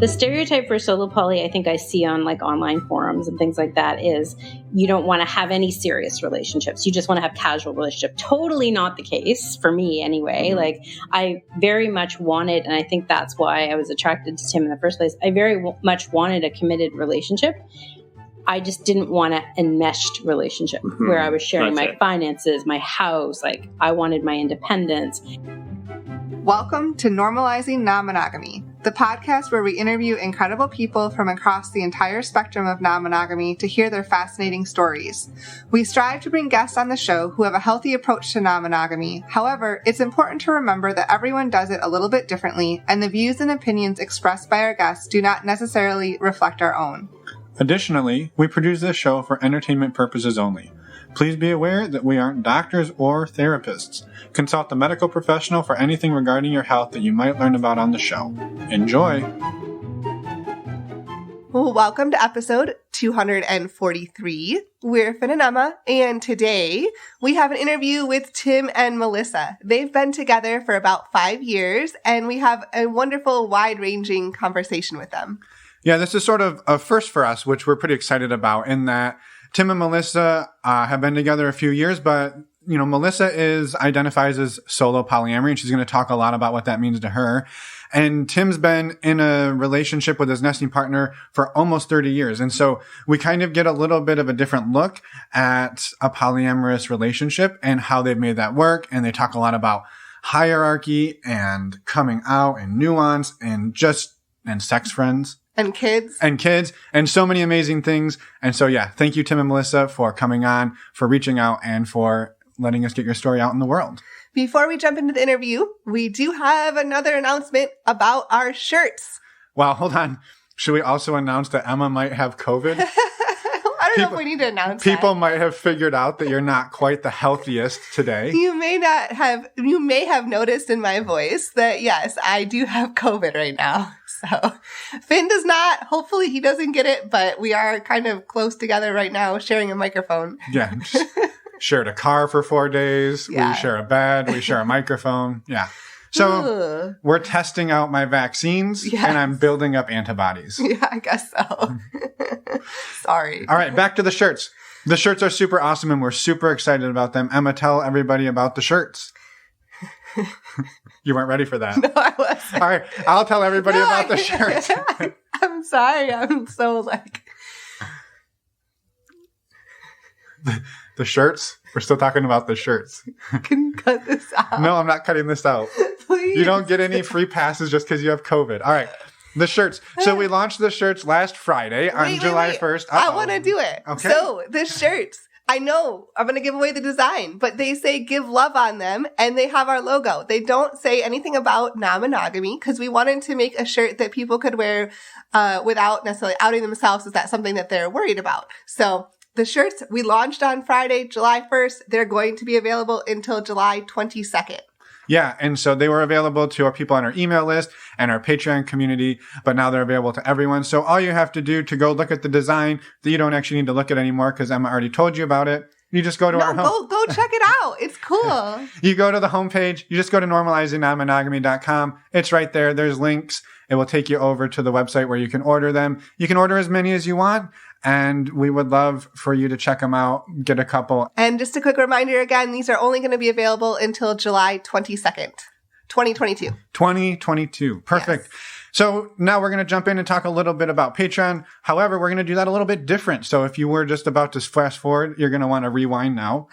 The stereotype for solo poly, I think I see on like online forums and things like that, is you don't want to have any serious relationships. You just want to have casual relationship. Totally not the case for me anyway. Like I very much wanted, and I think that's why I was attracted to Tim in the first place. I very much wanted a committed relationship. I just didn't want an enmeshed relationship where I was sharing my finances, my house. Like I wanted my independence. Welcome to Normalizing Non-Monogamy, the podcast where we interview incredible people from across the entire spectrum of non-monogamy to hear their fascinating stories. We strive to bring guests on the show who have a healthy approach to non-monogamy. However, it's important to remember that everyone does it a little bit differently, and the views and opinions expressed by our guests do not necessarily reflect our own. Additionally, we produce this show for entertainment purposes only. Please be aware that we aren't doctors or therapists. Consult a medical professional for anything regarding your health that you might learn about on the show. Enjoy! Well, welcome to episode 243. We're Finn and Emma, and today we have an interview with Tim and Melissa. They've been together for about 5 years, and we have a wonderful, wide-ranging conversation with them. Yeah, this is sort of a first for us, which we're pretty excited about, in that Tim and Melissa have been together a few years, but, you know, Melissa identifies as solo polyamory, and she's going to talk a lot about what that means to her. And Tim's been in a relationship with his nesting partner for almost 30 years. And so we kind of get a little bit of a different look at a polyamorous relationship and how they've made that work. And they talk a lot about hierarchy and coming out and nuance and sex friends. And kids. And so many amazing things. And so, yeah, thank you, Tim and Melissa, for coming on, for reaching out, and for letting us get your story out in the world. Before we jump into the interview, we do have another announcement about our shirts. Wow, hold on. Should we also announce that Emma might have COVID? I don't know if we need to announce People might have figured out that you're not quite the healthiest today. You may have noticed in my voice that, yes, I do have COVID right now. So Finn does not. Hopefully he doesn't get it, but we are kind of close together right now, sharing a microphone. Yeah. Shared a car for 4 days. Yeah. We share a bed. We share a microphone. Yeah. So we're testing out my vaccines, and I'm building up antibodies. Yeah, I guess so. Sorry. All right, back to the shirts. The shirts are super awesome, and we're super excited about them. Emma, tell everybody about the shirts. You weren't ready for that. No, I wasn't. All right, I'll tell everybody about the shirts. I'm sorry. I'm so The shirts? We're still talking about the shirts. Can you cut this out? No, I'm not cutting this out. Please. You don't get any free passes just because you have COVID. All right. The shirts. So we launched the shirts last Friday on July 1st. I want to do it. Okay. So the shirts, I know I'm going to give away the design, but they say give love on them, and they have our logo. They don't say anything about non-monogamy, because we wanted to make a shirt that people could wear without necessarily outing themselves. Is that something that they're worried about? So the shirts we launched on Friday, July 1st. They're going to be available until July 22nd. Yeah, and so they were available to our people on our email list and our Patreon community, but now they're available to everyone. So all you have to do to go look at the design that you don't actually need to look at anymore because Emma already told you about it. You just go to our home. Go check it out. It's cool. You go to the homepage. You just go to normalizingnonmonogamy.com. It's right there. There's links. It will take you over to the website where you can order them. You can order as many as you want. And we would love for you to check them out, get a couple. And just a quick reminder again, these are only going to be available until July 22nd, 2022. 2022. Perfect. Yes. So now we're going to jump in and talk a little bit about Patreon. However, we're going to do that a little bit different. So if you were just about to fast forward, you're going to want to rewind now.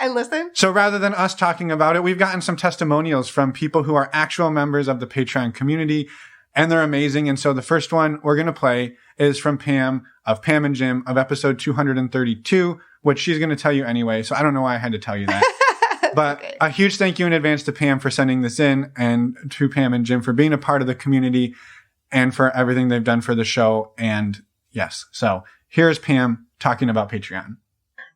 And listen. So rather than us talking about it, we've gotten some testimonials from people who are actual members of the Patreon community, and they're amazing. And so the first one we're going to play is from Pam of Pam and Jim of episode 232, which she's going to tell you anyway. So I don't know why I had to tell you that. But okay. A huge thank you in advance to Pam for sending this in, and to Pam and Jim for being a part of the community and for everything they've done for the show. And yes, so here's Pam talking about Patreon.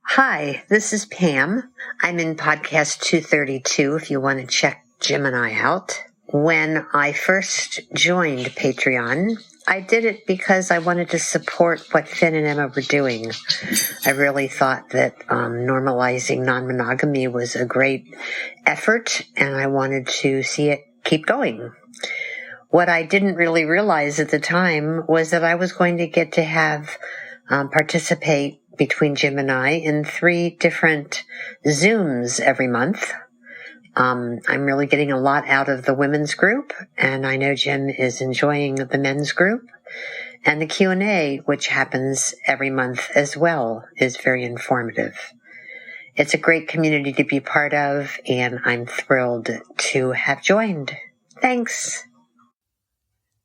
Hi, this is Pam. I'm in podcast 232 if you want to check Jim and I out. When I first joined Patreon, I did it because I wanted to support what Finn and Emma were doing. I really thought that normalizing non-monogamy was a great effort, and I wanted to see it keep going. What I didn't really realize at the time was that I was going to get to have participate between Jim and I in 3 different Zooms every month. I'm really getting a lot out of the women's group, and I know Jim is enjoying the men's group. And the Q&A, which happens every month as well, is very informative. It's a great community to be part of, and I'm thrilled to have joined. Thanks.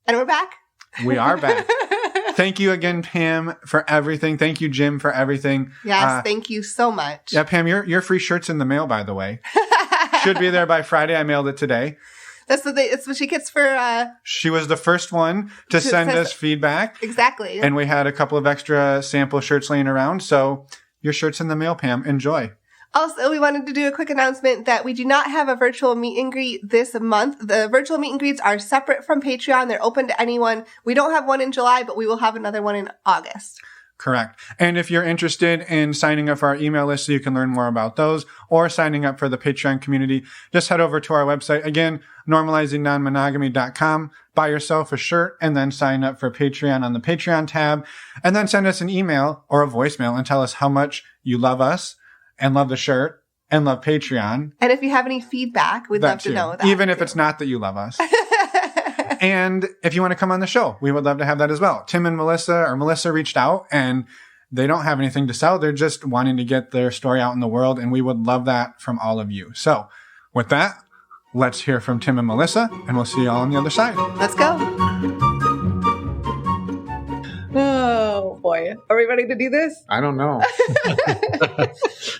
And we're back. We are back. Thank you again, Pam, for everything. Thank you, Jim, for everything. Yes, thank you so much. Yeah, Pam, your free shirt's in the mail, by the way. Should be there by Friday. I mailed it today. That's what she gets for... She was the first one to send us feedback. Exactly. And we had a couple of extra sample shirts laying around. So your shirt's in the mail, Pam. Enjoy. Also, we wanted to do a quick announcement that we do not have a virtual meet and greet this month. The virtual meet and greets are separate from Patreon. They're open to anyone. We don't have one in July, but we will have another one in August. Correct. And if you're interested in signing up for our email list so you can learn more about those, or signing up for the Patreon community, just head over to our website. Again, normalizingnonmonogamy.com. Buy yourself a shirt and then sign up for Patreon on the Patreon tab. And then send us an email or a voicemail and tell us how much you love us and love the shirt and love Patreon. And if you have any feedback, we'd love to know that. Even if it's not that you love us. And if you want to come on the show, we would love to have that as well. Tim and Melissa reached out, and they don't have anything to sell. They're just wanting to get their story out in the world, and we would love that from all of you. So with that, let's hear from Tim and Melissa, and we'll see you all on the other side. Let's go. Oh, boy. Are we ready to do this? I don't know.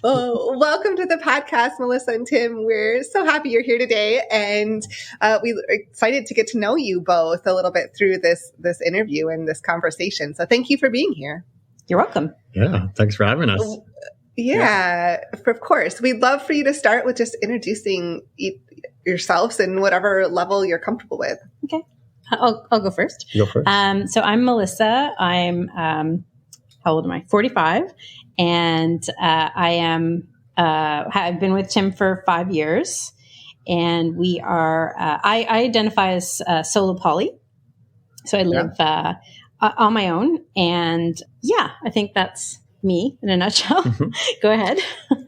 Welcome to the podcast, Melissa and Tim. We're so happy you're here today, and we're excited to get to know you both a little bit through this interview and this conversation. So thank you for being here. You're welcome. Yeah, thanks for having us. Yeah, of course. We'd love for you to start with just introducing yourselves and whatever level you're comfortable with. Okay. I'll go first. Go first. So I'm Melissa. I'm, how old am I? 45. And I've been with Tim for 5 years. And we are, I identify as solo poly. So I live on my own. And yeah, I think that's me in a nutshell. Go ahead.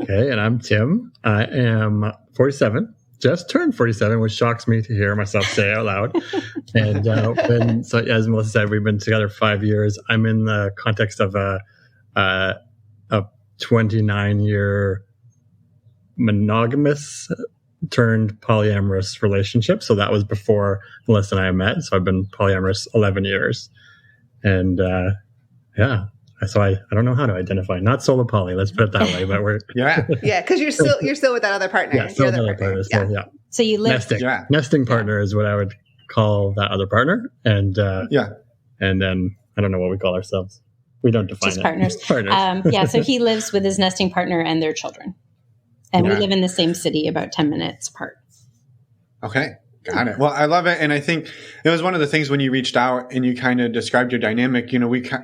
Okay. And I'm Tim. I am 47. Just turned 47, which shocks me to hear myself say out loud. And so, as Melissa said, we've been together 5 years. I'm in the context of a 29-year monogamous turned polyamorous relationship. So that was before Melissa and I met. So I've been polyamorous 11 years. And so I don't know how to identify. Not solo poly, let's put it that way. But we're because you're still with that other partner. Yeah, still with another partner. Yeah. So you live nesting partner is what I would call that other partner. And and then I don't know what we call ourselves. We don't define just it. Partners. So he lives with his nesting partner and their children, and we live in the same city, about 10 minutes apart. Okay. Got it. Well, I love it. And I think it was one of the things when you reached out and you kind of described your dynamic,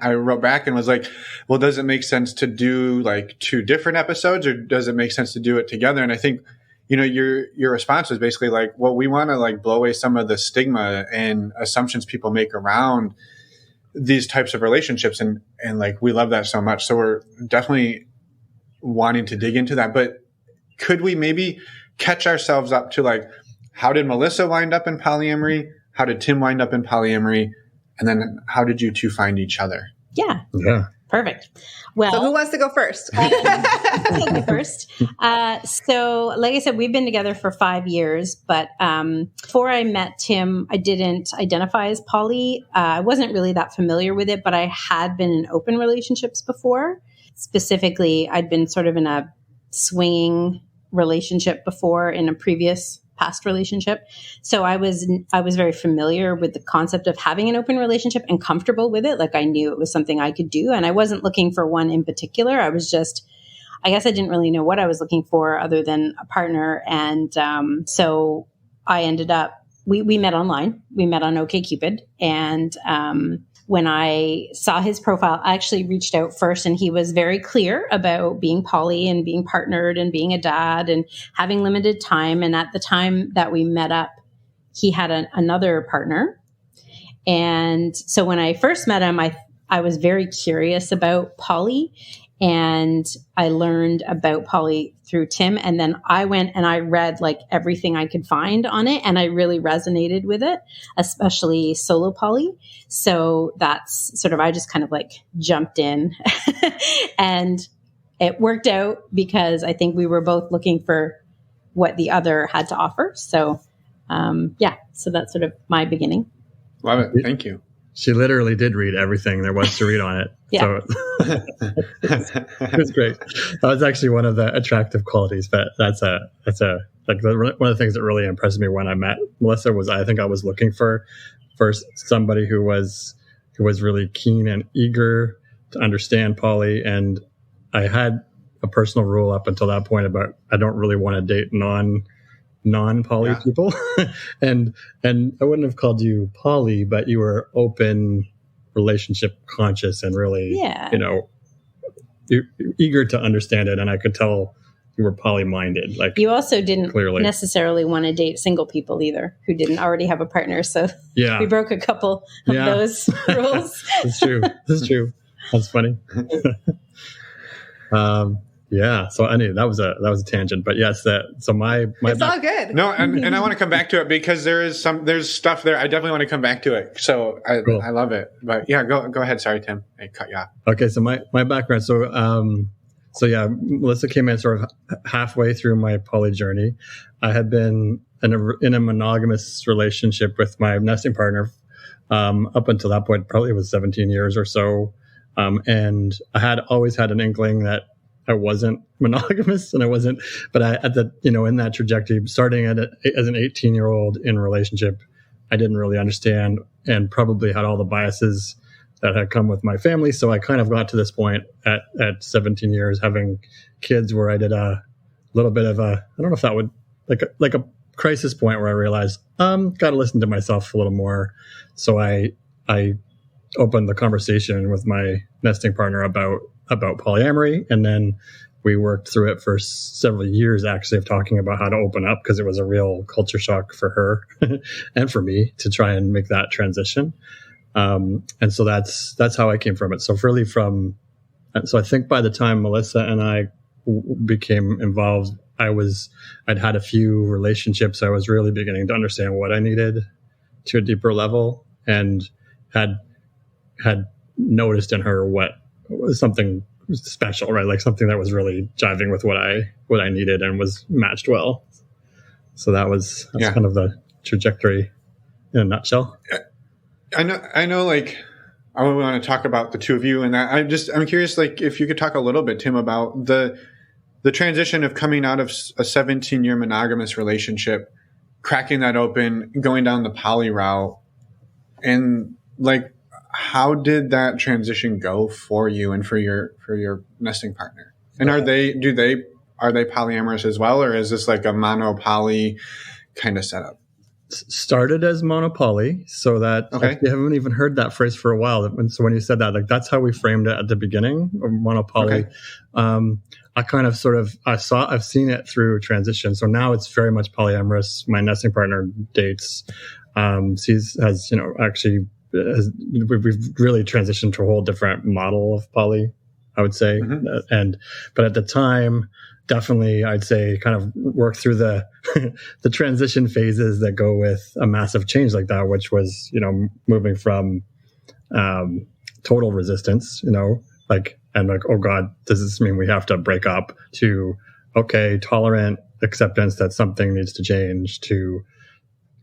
I wrote back and was like, well, does it make sense to do like 2 different episodes, or does it make sense to do it together? And I think, your response was basically like, well, we want to like blow away some of the stigma and assumptions people make around these types of relationships. And like, we love that so much. So we're definitely wanting to dig into that, but could we maybe catch ourselves up to like, how did Melissa wind up in polyamory? How did Tim wind up in polyamory? And then how did you two find each other? Yeah. Perfect. Well, so who wants to go first? I'll go first. So like I said, we've been together for 5 years, but before I met Tim, I didn't identify as poly. I wasn't really that familiar with it, but I had been in open relationships before. Specifically, I'd been sort of in a swinging relationship before in a previous past relationship. So I was very familiar with the concept of having an open relationship and comfortable with it. Like I knew it was something I could do, and I wasn't looking for one in particular. I guess I didn't really know what I was looking for other than a partner. And so I ended up, we met online. We met on OkCupid. And when I saw his profile, I actually reached out first, and he was very clear about being poly and being partnered and being a dad and having limited time. And at the time that we met up, he had another partner And so when I first met him, I was very curious about poly, and I learned about poly through Tim. And then I went and I read like everything I could find on it. And I really resonated with it, especially solo poly. So that's sort of, I just kind of like jumped in and it worked out because I think we were both looking for what the other had to offer. So, so that's sort of my beginning. Love it. Thank you. She literally did read everything there was to read on it. Yeah. So it was great. That was actually one of the attractive qualities, but that's one of the things that really impressed me when I met Melissa was I think I was looking for somebody who was really keen and eager to understand poly. And I had a personal rule up until that point about I don't really want to date non-poly people. and I wouldn't have called you poly, but you were open, relationship conscious, and really, you're eager to understand it. And I could tell you were poly-minded. Like you also didn't clearly necessarily want to date single people either who didn't already have a partner. So we broke a couple of those rules. That's true. That's funny. So anyway, that was a tangent, but yes, so my it's all good. No, and I want to come back to it because there's stuff there. I definitely want to come back to it. So Cool. I love it. But yeah, go ahead. Sorry, Tim, I cut you off. Okay, so my background. Melissa came in sort of halfway through my poly journey. I had been in a monogamous relationship with my nesting partner up until that point. Probably it was 17 years or so, and I had always had an inkling that I wasn't monogamous, and I wasn't. But in that trajectory, starting as an 18-year-old in a relationship, I didn't really understand, and probably had all the biases that had come with my family. So I kind of got to this point at 17 years, having kids, where I did a little bit of I don't know if that would like a crisis point where I realized got to listen to myself a little more. So I opened the conversation with my nesting partner about polyamory, and then we worked through it for several years, actually, of talking about how to open up, because it was a real culture shock for her and for me to try and make that transition. And so that's how I came from it. So I think by the time Melissa and I became involved, I'd had a few relationships. I was really beginning to understand what I needed to a deeper level, and had noticed in her what was something special, right? Like something that was really jiving with what I needed and was matched well. So that's kind of the trajectory in a nutshell. I know. Like, I want to talk about the two of you, and I'm curious, like, if you could talk a little bit, Tim, about the transition of coming out of a 17-year monogamous relationship, cracking that open, going down the poly route, and like, how did that transition go for you and for your nesting partner? And are they polyamorous as well, or is this like a mono-poly kind of setup? Started as monopoly, so that you haven't even heard that phrase for a while. So when you said that, like, that's how we framed it at the beginning of monopoly. Okay. I kind of I've seen it through transition. So now it's very much polyamorous. My nesting partner dates. We've really transitioned to a whole different model of poly, I would say. Mm-hmm. But at the time, definitely, I'd say kind of work through the transition phases that go with a massive change like that, which was, moving from total resistance, oh God, does this mean we have to break up, to, okay, tolerant acceptance that something needs to change, to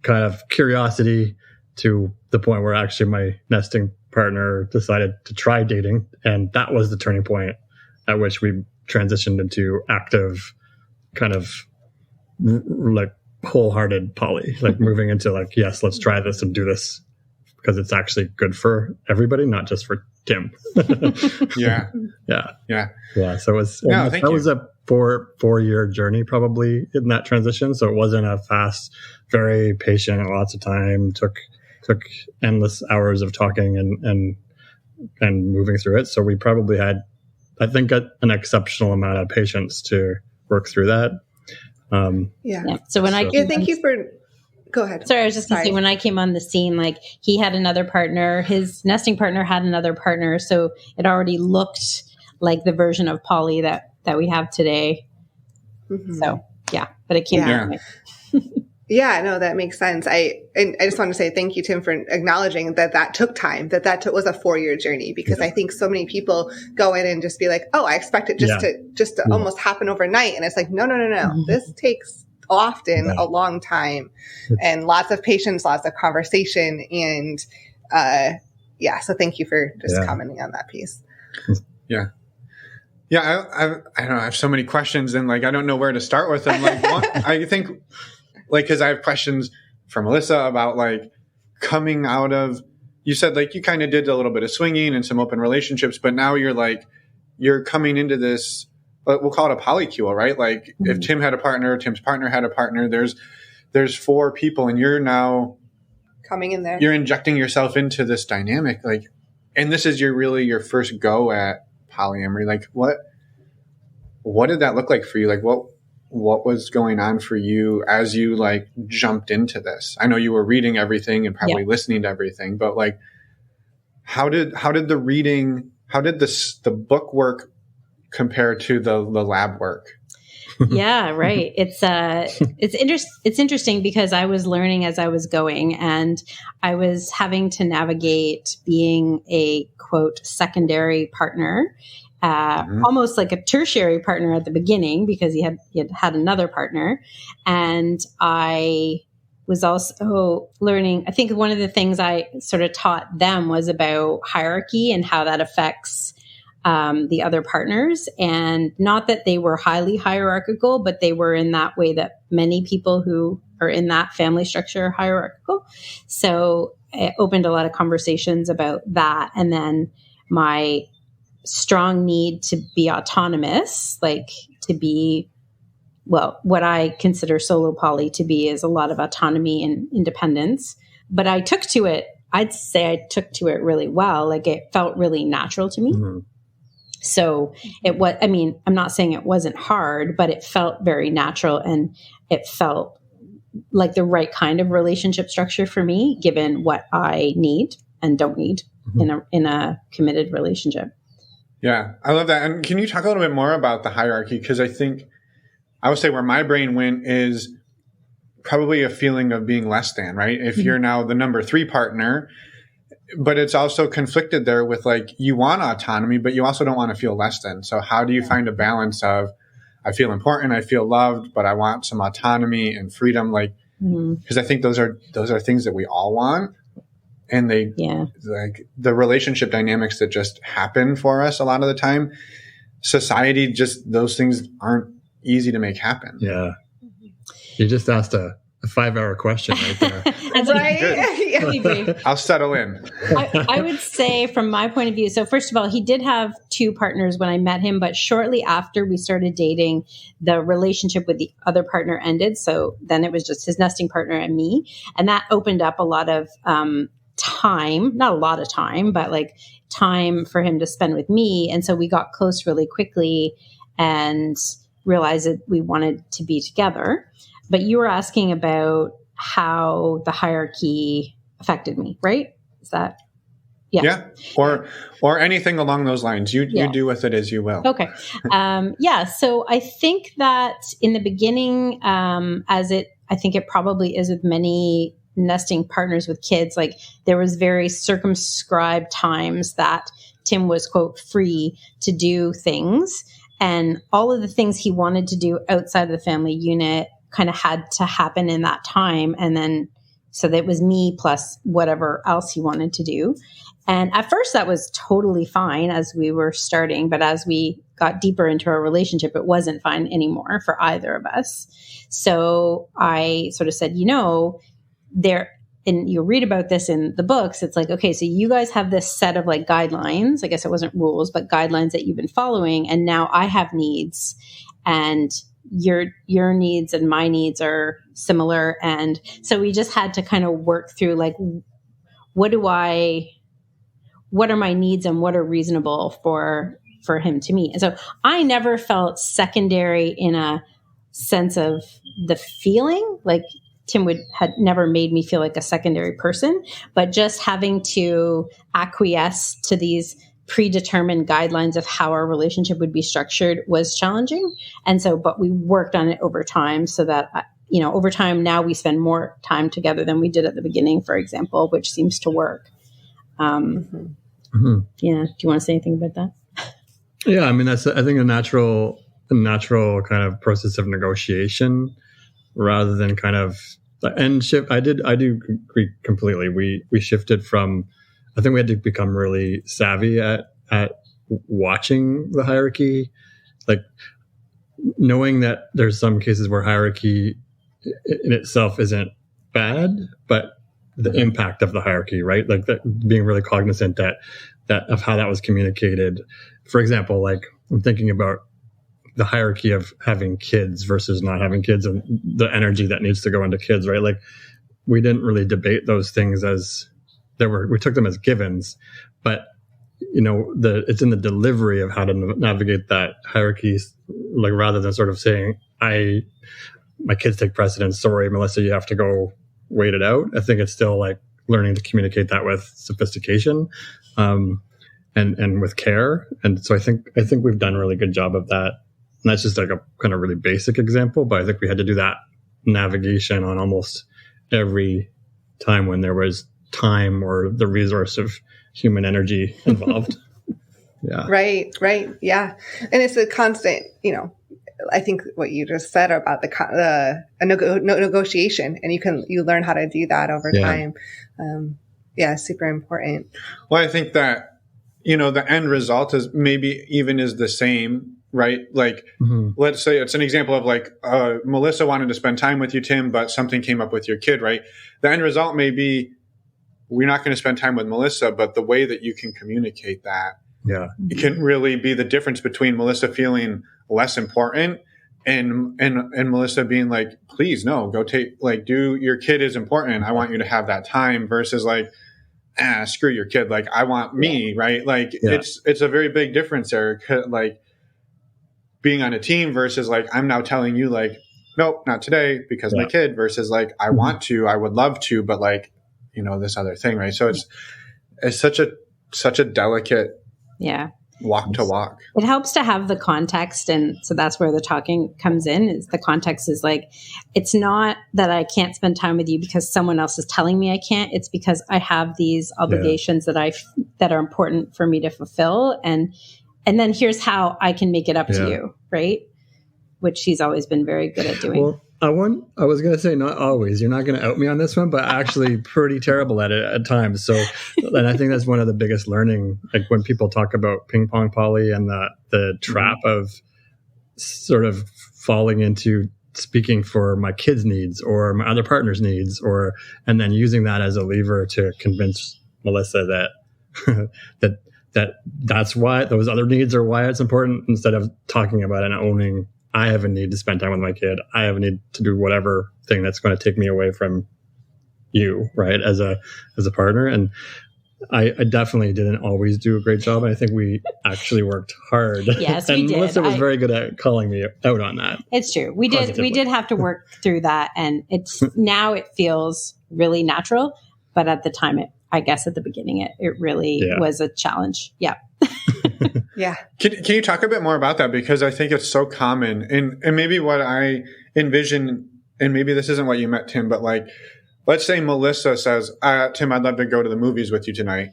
kind of curiosity, to the point where actually my nesting partner decided to try dating. And that was the turning point at which we transitioned into active, kind of like wholehearted poly, like moving into like, yes, let's try this and do this because it's actually good for everybody, not just for Tim. Yeah. So it was, that was a 4-year journey probably in that transition. So it wasn't a fast, very patient, and lots of time, took endless hours of talking and moving through it. So we probably had, I think, an exceptional amount of patience to work through that. Yeah. So when thank you for Go ahead. Sorry, I was just going to say, when I came on the scene, like he had another partner, his nesting partner had another partner. So it already looked like the version of poly that we have today. Mm-hmm. So yeah, but it came out. Yeah, no, that makes sense. I just want to say thank you, Tim, for acknowledging that took time, that was a 4-year journey, because I think so many people go in and just be like, oh, I expect it just to almost happen overnight. And it's like, no. Mm-hmm. This takes often a long time and lots of patience, lots of conversation. And so thank you for just commenting on that piece. Yeah. Yeah, I don't know. I have so many questions, and like I don't know where to start with them. Like, I think, like, because I have questions for Melissa about like coming out of. You said like you kind of did a little bit of swinging and some open relationships, but now you're coming into this. We'll call it a polycule, right? Like if Tim had a partner, Tim's partner had a partner. There's 4 people, and you're now coming in there. You're injecting yourself into this dynamic, like, and this is your first go at polyamory. Like what did that look like for you? Like what was going on for you as you like jumped into this? I know you were reading everything and probably listening to everything, but like how did the reading, the book work compare to the lab work? Yeah, right. It's interesting because I was learning as I was going, and I was having to navigate being a quote secondary partner, almost like a tertiary partner at the beginning, because he had another partner, and I was also learning. I think one of the things I sort of taught them was about hierarchy and how that affects the other partners, and not that they were highly hierarchical, but they were in that way that many people who are in that family structure are hierarchical. So it opened a lot of conversations about that. And then my strong need to be autonomous, like to be, well, what I consider solo poly to be is a lot of autonomy and independence. But I'd say I took to it really well. Like it felt really natural to me. Mm-hmm. So I'm not saying it wasn't hard, but it felt very natural, and it felt like the right kind of relationship structure for me, given what I need and don't need in a committed relationship. Yeah, I love that. And can you talk a little bit more about the hierarchy? Because I think I would say where my brain went is probably a feeling of being less than, right? If you're now the number 3 partner, but it's also conflicted there with like, you want autonomy, but you also don't want to feel less than. So how do you find a balance of, I feel important, I feel loved, but I want some autonomy and freedom? Like, because I think those are things that we all want. And like the relationship dynamics that just happen for us a lot of the time, society, just those things aren't easy to make happen. Yeah. You just asked a 5-hour question right there. That's right. I'll settle in. I would say from my point of view, so first of all, he did have 2 partners when I met him, but shortly after we started dating, the relationship with the other partner ended. So then it was just his nesting partner and me. And that opened up a lot of time, not a lot of time, but like time for him to spend with me. And so we got close really quickly and realized that we wanted to be together. But you were asking about how the hierarchy affected me, right? Is that? Yeah. Or anything along those lines. You do with it as you will. Okay. So I think that in the beginning, I think it probably is with many nesting partners with kids, like there was very circumscribed times that Tim was, quote, free to do things. And all of the things he wanted to do outside of the family unit kind of had to happen in that time. And then, so that was me plus whatever else he wanted to do. And at first that was totally fine as we were starting, but as we got deeper into our relationship, it wasn't fine anymore for either of us. So I sort of said, and you read about this in the books, it's like, okay, so you guys have this set of like guidelines. I guess it wasn't rules, but guidelines that you've been following. And now I have needs, and your needs and my needs are similar. And so we just had to kind of work through like, what are my needs and what are reasonable for him to meet? And so I never felt secondary in a sense of the feeling. Like Tim had never made me feel like a secondary person, but just having to acquiesce to these predetermined guidelines of how our relationship would be structured was challenging. And so, but we worked on it over time so that, over time now we spend more time together than we did at the beginning, for example, which seems to work. Yeah. Do you want to say anything about that? Yeah. I mean, that's, I think, a natural kind of process of negotiation rather than kind of, and shift. I do agree completely. We shifted from, I think we had to become really savvy at watching the hierarchy, like knowing that there's some cases where hierarchy in itself isn't bad, but the impact of the hierarchy, right? Like that, being really cognizant that of how that was communicated. For example, like I'm thinking about the hierarchy of having kids versus not having kids and the energy that needs to go into kids, right? Like we didn't really debate those things as we took them as givens, but it's in the delivery of how to navigate that hierarchy, like rather than sort of saying, my kids take precedence. Sorry, Melissa, you have to go wait it out. I think it's still like learning to communicate that with sophistication, and with care. And so I think we've done a really good job of that. And that's just like a kind of really basic example, but I think we had to do that navigation on almost every time when there was time or the resource of human energy involved. Yeah. Right. Yeah. And it's a constant, I think what you just said about negotiation, and you learn how to do that over time. Super important. Well, I think that, the end result is maybe even is the same, right? Like, let's say it's an example of like, Melissa wanted to spend time with you, Tim, but something came up with your kid, right? The end result may be, we're not going to spend time with Melissa, but the way that you can communicate that, it can really be the difference between Melissa feeling less important and Melissa being like, please, no, go your kid is important. I want you to have that time versus like, screw your kid. Like I want me, right? Like it's a very big difference there. Like being on a team versus like, I'm now telling you like, nope, not today because my kid versus like, I want to, I would love to, but like, this other thing, right? So it's such a delicate walk to walk. It helps to have the context. And so that's where the talking comes in, is the context is like, it's not that I can't spend time with you because someone else is telling me I can't. It's because I have these obligations that are important for me to fulfill. And then here's how I can make it up to you, right? Which she's always been very good at doing. Well, I was going to say not always. You're not going to out me on this one, but actually pretty terrible at it at times. So, and I think that's one of the biggest learning, like when people talk about ping pong poly and the trap of sort of falling into speaking for my kids' needs or my other partner's needs, and then using that as a lever to convince Melissa that that's why those other needs are why it's important, instead of talking about it and owning, I have a need to spend time with my kid. I have a need to do whatever thing that's going to take me away from you, right? As a partner. And I definitely didn't always do a great job. And I think we actually worked hard. Yes, we and did. Melissa was very good at calling me out on that. It's true. We did have to work through that. And now it feels really natural. But at the time, I guess at the beginning, it really was a challenge. Yeah. Yeah. Can you talk a bit more about that? Because I think it's so common. And maybe what I envision, and maybe this isn't what you meant, Tim, but like, let's say Melissa says, Tim, I'd love to go to the movies with you tonight.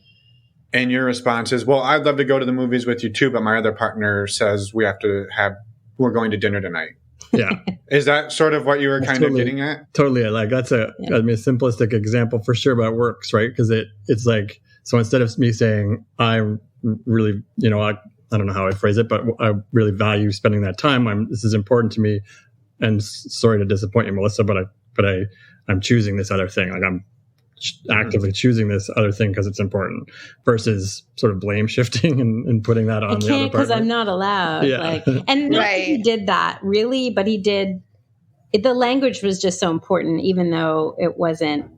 And your response is, well, I'd love to go to the movies with you too, but my other partner says we're going to dinner tonight. Yeah. Is that sort of what you were kind of getting at? Totally. Like that's a simplistic example for sure, but it works, right? Because it's like, so instead of me saying, I really, I don't know how I phrase it, but I really value spending that time. This is important to me, and sorry to disappoint you, Melissa, but I'm choosing this other thing. Like I'm actively choosing this other thing because it's important, versus sort of blame shifting and putting that on the other partner. I can't because I'm not allowed. Yeah. And not that he did that really, but he did. The language was just so important, even though it wasn't.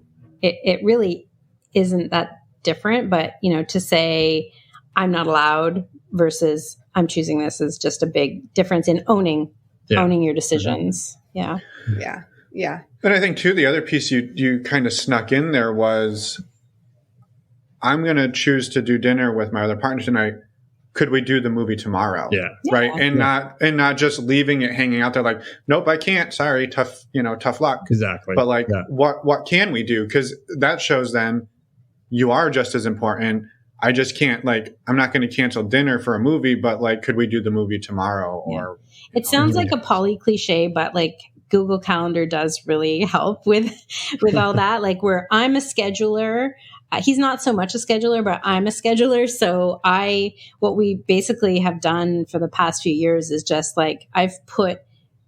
It really isn't that different. But to say I'm not allowed versus I'm choosing this is just a big difference in owning your decisions. Yeah. Yeah. Yeah. But I think too, the other piece you kind of snuck in there was, I'm going to choose to do dinner with my other partner tonight. Could we do the movie tomorrow? Yeah. Right. And not just leaving it hanging out there like, nope, I can't. Sorry. Tough luck. Exactly. But like, what can we do? Because that shows then you are just as important. I just can't, like, I'm not going to cancel dinner for a movie, but like, could we do the movie tomorrow? Or it sounds like a poly cliche, but like Google Calendar does really help with all that. Like where I'm a scheduler, he's not so much a scheduler, but I'm a scheduler. So what we basically have done for the past few years is just like, I've put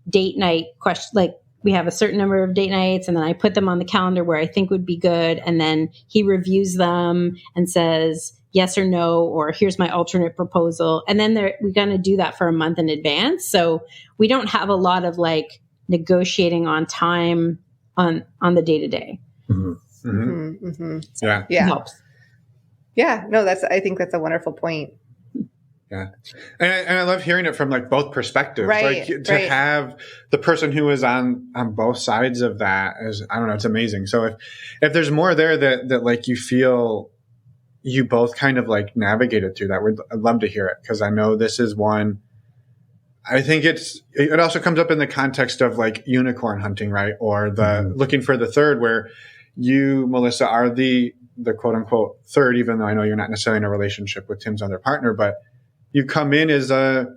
date night like we have a certain number of date nights and then I put them on the calendar where I think would be good. And then he reviews them and says yes or no, or here's my alternate proposal. And then we're going to do that for a month in advance. So we don't have a lot of like negotiating on time on the day to day. Yeah. Yeah. It helps. Yeah. No, I think that's a wonderful point. Yeah. And I love hearing it from like both perspectives. Right, Like to have the person who is on both sides of that is, I don't know, it's amazing. So if there's more there that like you feel you both kind of like navigated through that, I'd love to hear it. Cause I know this is one, I think it also comes up in the context of like unicorn hunting, right? Or the looking for the third, where you, Melissa, are the quote unquote third, even though I know you're not necessarily in a relationship with Tim's other partner, but you come in as a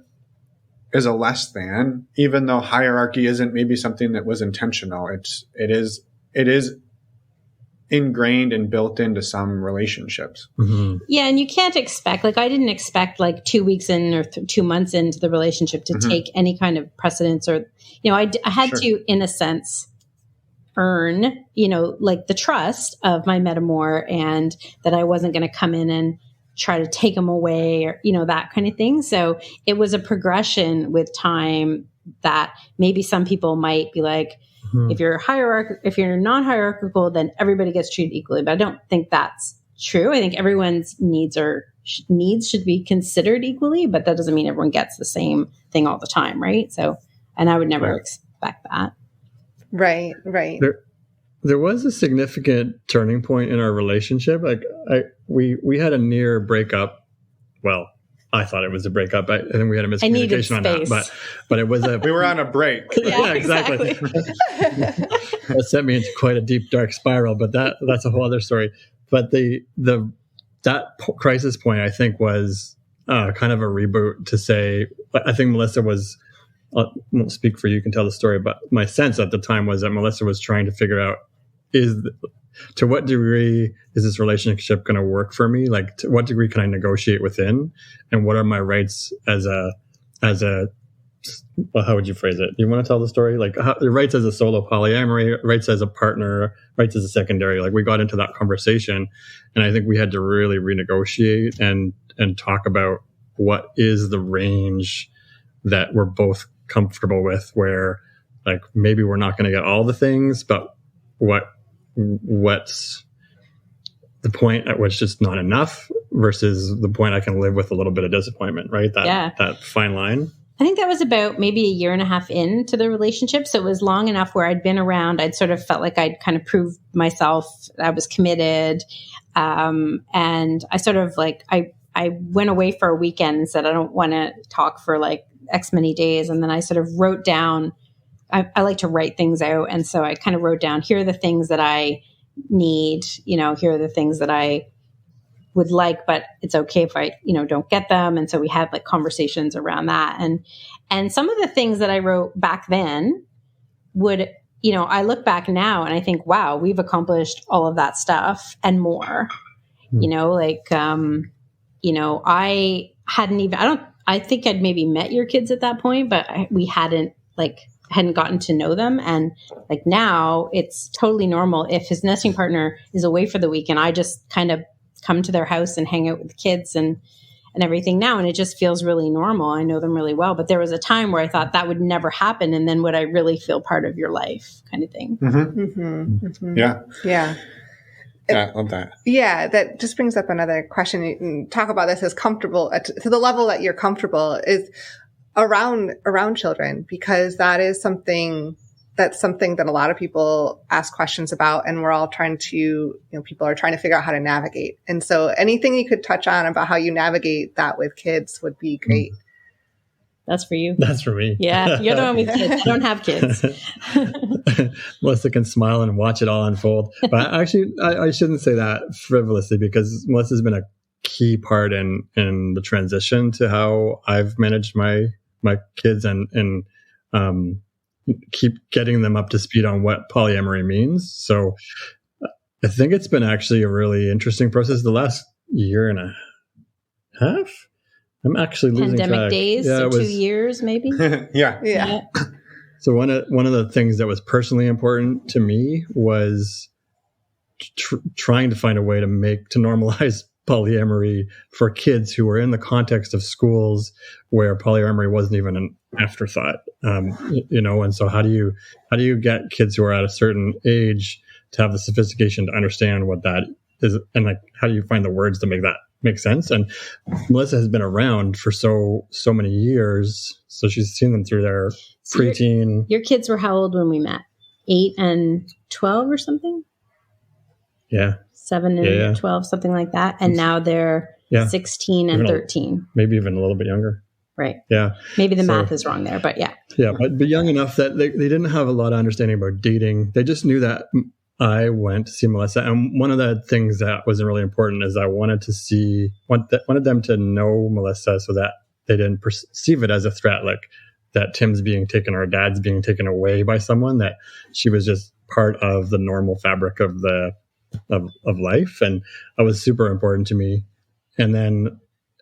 less than, even though hierarchy isn't maybe something that was intentional. It is ingrained and built into some relationships. Mm-hmm. Yeah. And you can't expect, like, I didn't expect like 2 weeks in or 2 months into the relationship to take any kind of precedence or, I had to, in a sense, earn, like the trust of my metamor and that I wasn't going to come in and try to take them away or, that kind of thing. So it was a progression with time that maybe some people might be like, if you're non-hierarchical, then everybody gets treated equally. But I don't think that's true. I think everyone's needs should be considered equally, but that doesn't mean everyone gets the same thing all the time. Right. So, and I would never expect that. Right. There was a significant turning point in our relationship. Like we had a near breakup. Well, I thought it was a breakup. I think we had a miscommunication on that. But it was we were on a break. Yeah, exactly. That sent me into quite a deep dark spiral. But that's a whole other story. But that crisis point, I think, was kind of a reboot to say. I think Melissa was. I won't speak for you. You can tell the story. But my sense at the time was that Melissa was trying to figure out to what degree is this relationship going to work for me? Like, to what degree can I negotiate within? And what are my rights as a, well, how would you phrase it? Do you want to tell the story? Like, the rights as a solo polyamory, rights as a partner, rights as a secondary. Like, we got into that conversation, and I think we had to really renegotiate and talk about what is the range that we're both comfortable with, where like maybe we're not going to get all the things, but what's the point at which it's not enough versus the point I can live with a little bit of disappointment, right? That fine line. I think that was about maybe a year and a half into the relationship. So it was long enough where I'd been around. I'd sort of felt like I'd kind of proved myself. I was committed. And I sort of like, I went away for a weekend and said, I don't want to talk for like X many days. And then I sort of wrote down, I like to write things out. And so I kind of wrote down, here are the things that I need, here are the things that I would like, but it's okay if I, don't get them. And so we had like conversations around that. And some of the things that I wrote back then would, I look back now and I think, wow, we've accomplished all of that stuff and more, I hadn't even, I think I'd maybe met your kids at that point, but we hadn't gotten to know them. And like now it's totally normal. If his nesting partner is away for the weekend, I just kind of come to their house and hang out with the kids and everything now. And it just feels really normal. I know them really well, but there was a time where I thought that would never happen. And then would I really feel part of your life kind of thing? Mm-hmm. Mm-hmm. Mm-hmm. Yeah. Yeah. Yeah, I love that. Yeah, that just brings up another question. You can talk about this as comfortable to the level that you're comfortable is around children, because that is something that's something that a lot of people ask questions about, and we're all trying to, people are trying to figure out how to navigate. And so anything you could touch on about how you navigate that with kids would be great. That's for you. That's for me. Yeah, you're the one with kids. I don't have kids. Melissa can smile and watch it all unfold. But actually, I shouldn't say that frivolously, because Melissa's been a key part in the transition to how I've managed my kids and keep getting them up to speed on what polyamory means. So I think it's been actually a really interesting process the last year and a half. I'm actually losing pandemic track. days, yeah, so 2 years maybe. Yeah. So one of the things that was personally important to me was trying to find a way to normalize polyamory for kids who were in the context of schools where polyamory wasn't even an afterthought. And so how do you get kids who are at a certain age to have the sophistication to understand what that is, and like how do you find the words to make that make sense? And Melissa has been around for so many years, so she's seen them through their preteen. Your kids were how old when we met? 8 and 12 or something? Yeah. 7 and 12, something like that. And now they're 16 and 13. Maybe even a little bit younger. Right. Yeah. Maybe the math is wrong there, but yeah. Yeah, but young enough that they didn't have a lot of understanding about dating. They just knew that I went to see Melissa. And one of the things that was really important is I wanted them to know Melissa so that they didn't perceive it as a threat, like that Tim's being taken or Dad's being taken away by someone, that she was just part of the normal fabric of of life. And that was super important to me. And then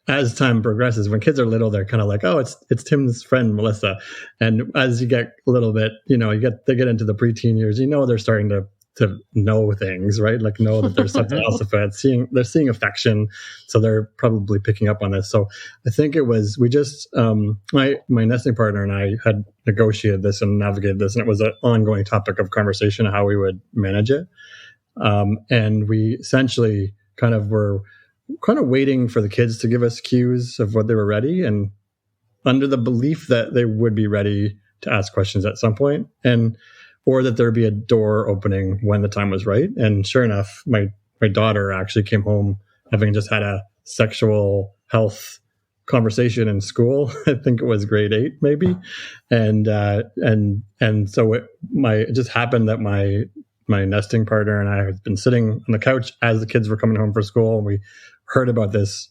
as time progresses, when kids are little, they're kind of like, oh, it's Tim's friend, Melissa. And as you get a little bit, they get into the preteen years, they're starting to know things, right? Like know that there's something else about it. They're seeing affection. So they're probably picking up on this. So I think we just, my nesting partner and I had negotiated this and navigated this, and it was an ongoing topic of conversation, how we would manage it. And we essentially were waiting for the kids to give us cues of what they were ready, and under the belief that they would be ready to ask questions at some point, or that there'd be a door opening when the time was right. And sure enough, my daughter actually came home having just had a sexual health conversation in school. I think it was grade 8, maybe. And so it just happened that my nesting partner and I had been sitting on the couch as the kids were coming home from school, and we heard about this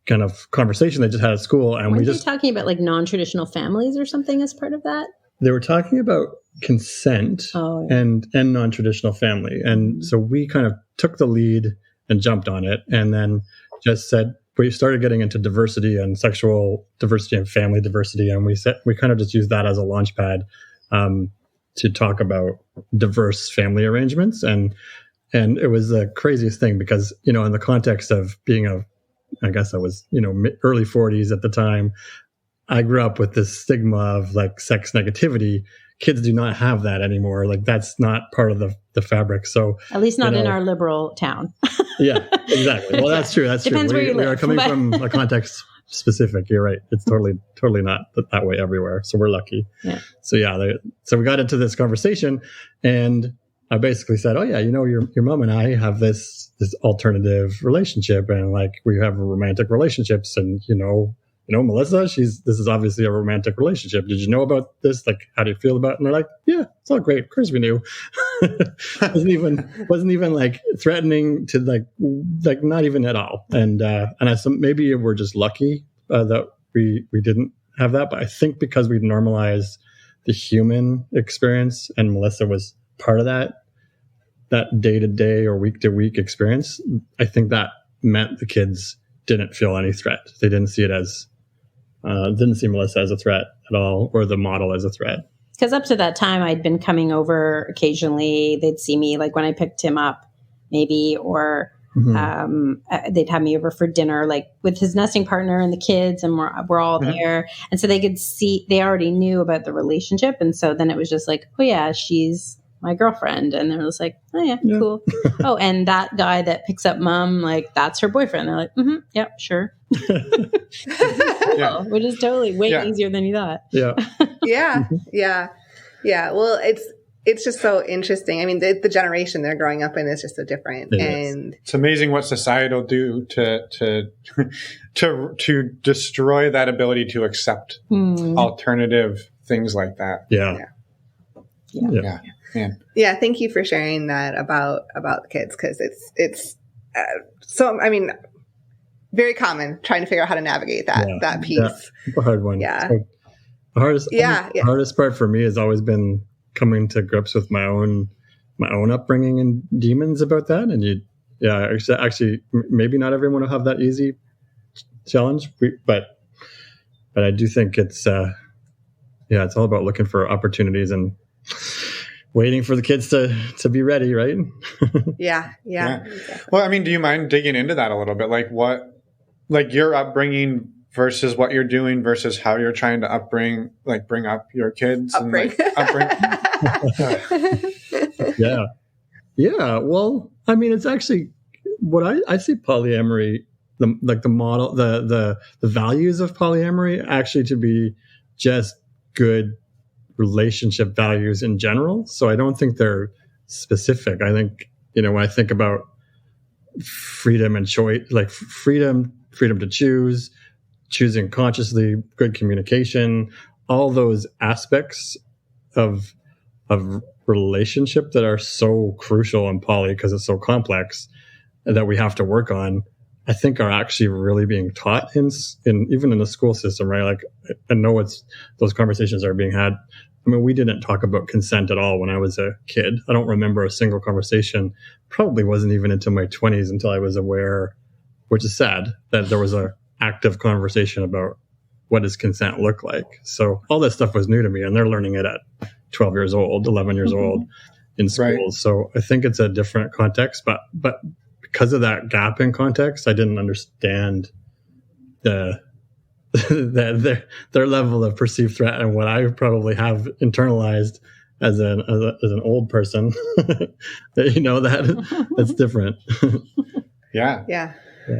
kind of conversation they just had at school. And weren't they talking about like non-traditional families or something as part of that? They were talking about consent and non-traditional family. And so we kind of took the lead and jumped on it, and then just said, we started getting into diversity and sexual diversity and family diversity. And we kind of just used that as a launch pad to talk about diverse family arrangements. And it was the craziest thing because, in the context of being I guess I was, early 40s at the time, I grew up with this stigma of like sex negativity. Kids do not have that anymore. Like that's not part of the fabric. So at least not in our liberal town. Yeah, exactly. Well, that's true. That's Depends true. where you live, we are coming from a context specific. You're right. It's totally not that way everywhere. So we're lucky. Yeah. So so we got into this conversation, and I basically said, "Oh yeah, your mom and I have this alternative relationship, and like we have romantic relationships, and Melissa, this is obviously a romantic relationship. Did you know about this? Like, how do you feel about it?" And they're like, "Yeah, it's all great. Of course we knew." wasn't even like threatening to like not even at all. And maybe we're just lucky that we didn't have that. But I think because we've normalized the human experience, and Melissa was part of that day to day or week to week experience, I think that meant the kids didn't feel any threat. They didn't see it as didn't see Melissa as a threat at all, or the model as a threat. Because up to that time, I'd been coming over occasionally. They'd see me like when I picked him up, maybe, or they'd have me over for dinner, like with his nesting partner and the kids, and we're all there. And so they could see, they already knew about the relationship. And so then it was just like, oh yeah, she's my girlfriend. And then it was like, oh yeah, cool. Oh, and that guy that picks up mom, like that's her boyfriend. They're like, yep, sure. Yeah. Which is totally way easier than you thought. Yeah. Yeah. Yeah. Well, it's just so interesting. I mean, the generation they're growing up in is just so different. And it's amazing what society will do to destroy that ability to accept alternative things like that. Yeah. Man. Yeah. Thank you for sharing that about the kids. Cause it's so, I mean, very common trying to figure out how to navigate that piece. Yeah. A hard one. Yeah. So the hardest part for me has always been coming to grips with my own upbringing and demons about that. And actually maybe not everyone will have that easy challenge, but I do think it's it's all about looking for opportunities and waiting for the kids to be ready, right? Yeah. Exactly. Well, I mean, do you mind digging into that a little bit? Like your upbringing versus what you're doing versus how you're trying to bring up your kids upbring. Yeah. Well, I mean, it's actually what I see polyamory, the model, the values of polyamory actually to be just good relationship values in general. So I don't think they're specific. I think, when I think about freedom and choice, like freedom to choosing consciously, good communication, all those aspects of relationship that are so crucial in poly because it's so complex that we have to work on, I think are actually really being taught in even in the school system, right? Like I know those conversations are being had. I mean, we didn't talk about consent at all when I was a kid. I don't remember a single conversation. Probably wasn't even into my 20s until I was aware, which is sad, that there was a active conversation about what does consent look like. So all that stuff was new to me, and they're learning it at 12 years old, 11 years old in schools. Right. So I think it's a different context, but because of that gap in context, I didn't understand their level of perceived threat and what I probably have internalized as an old person. That's different. Yeah.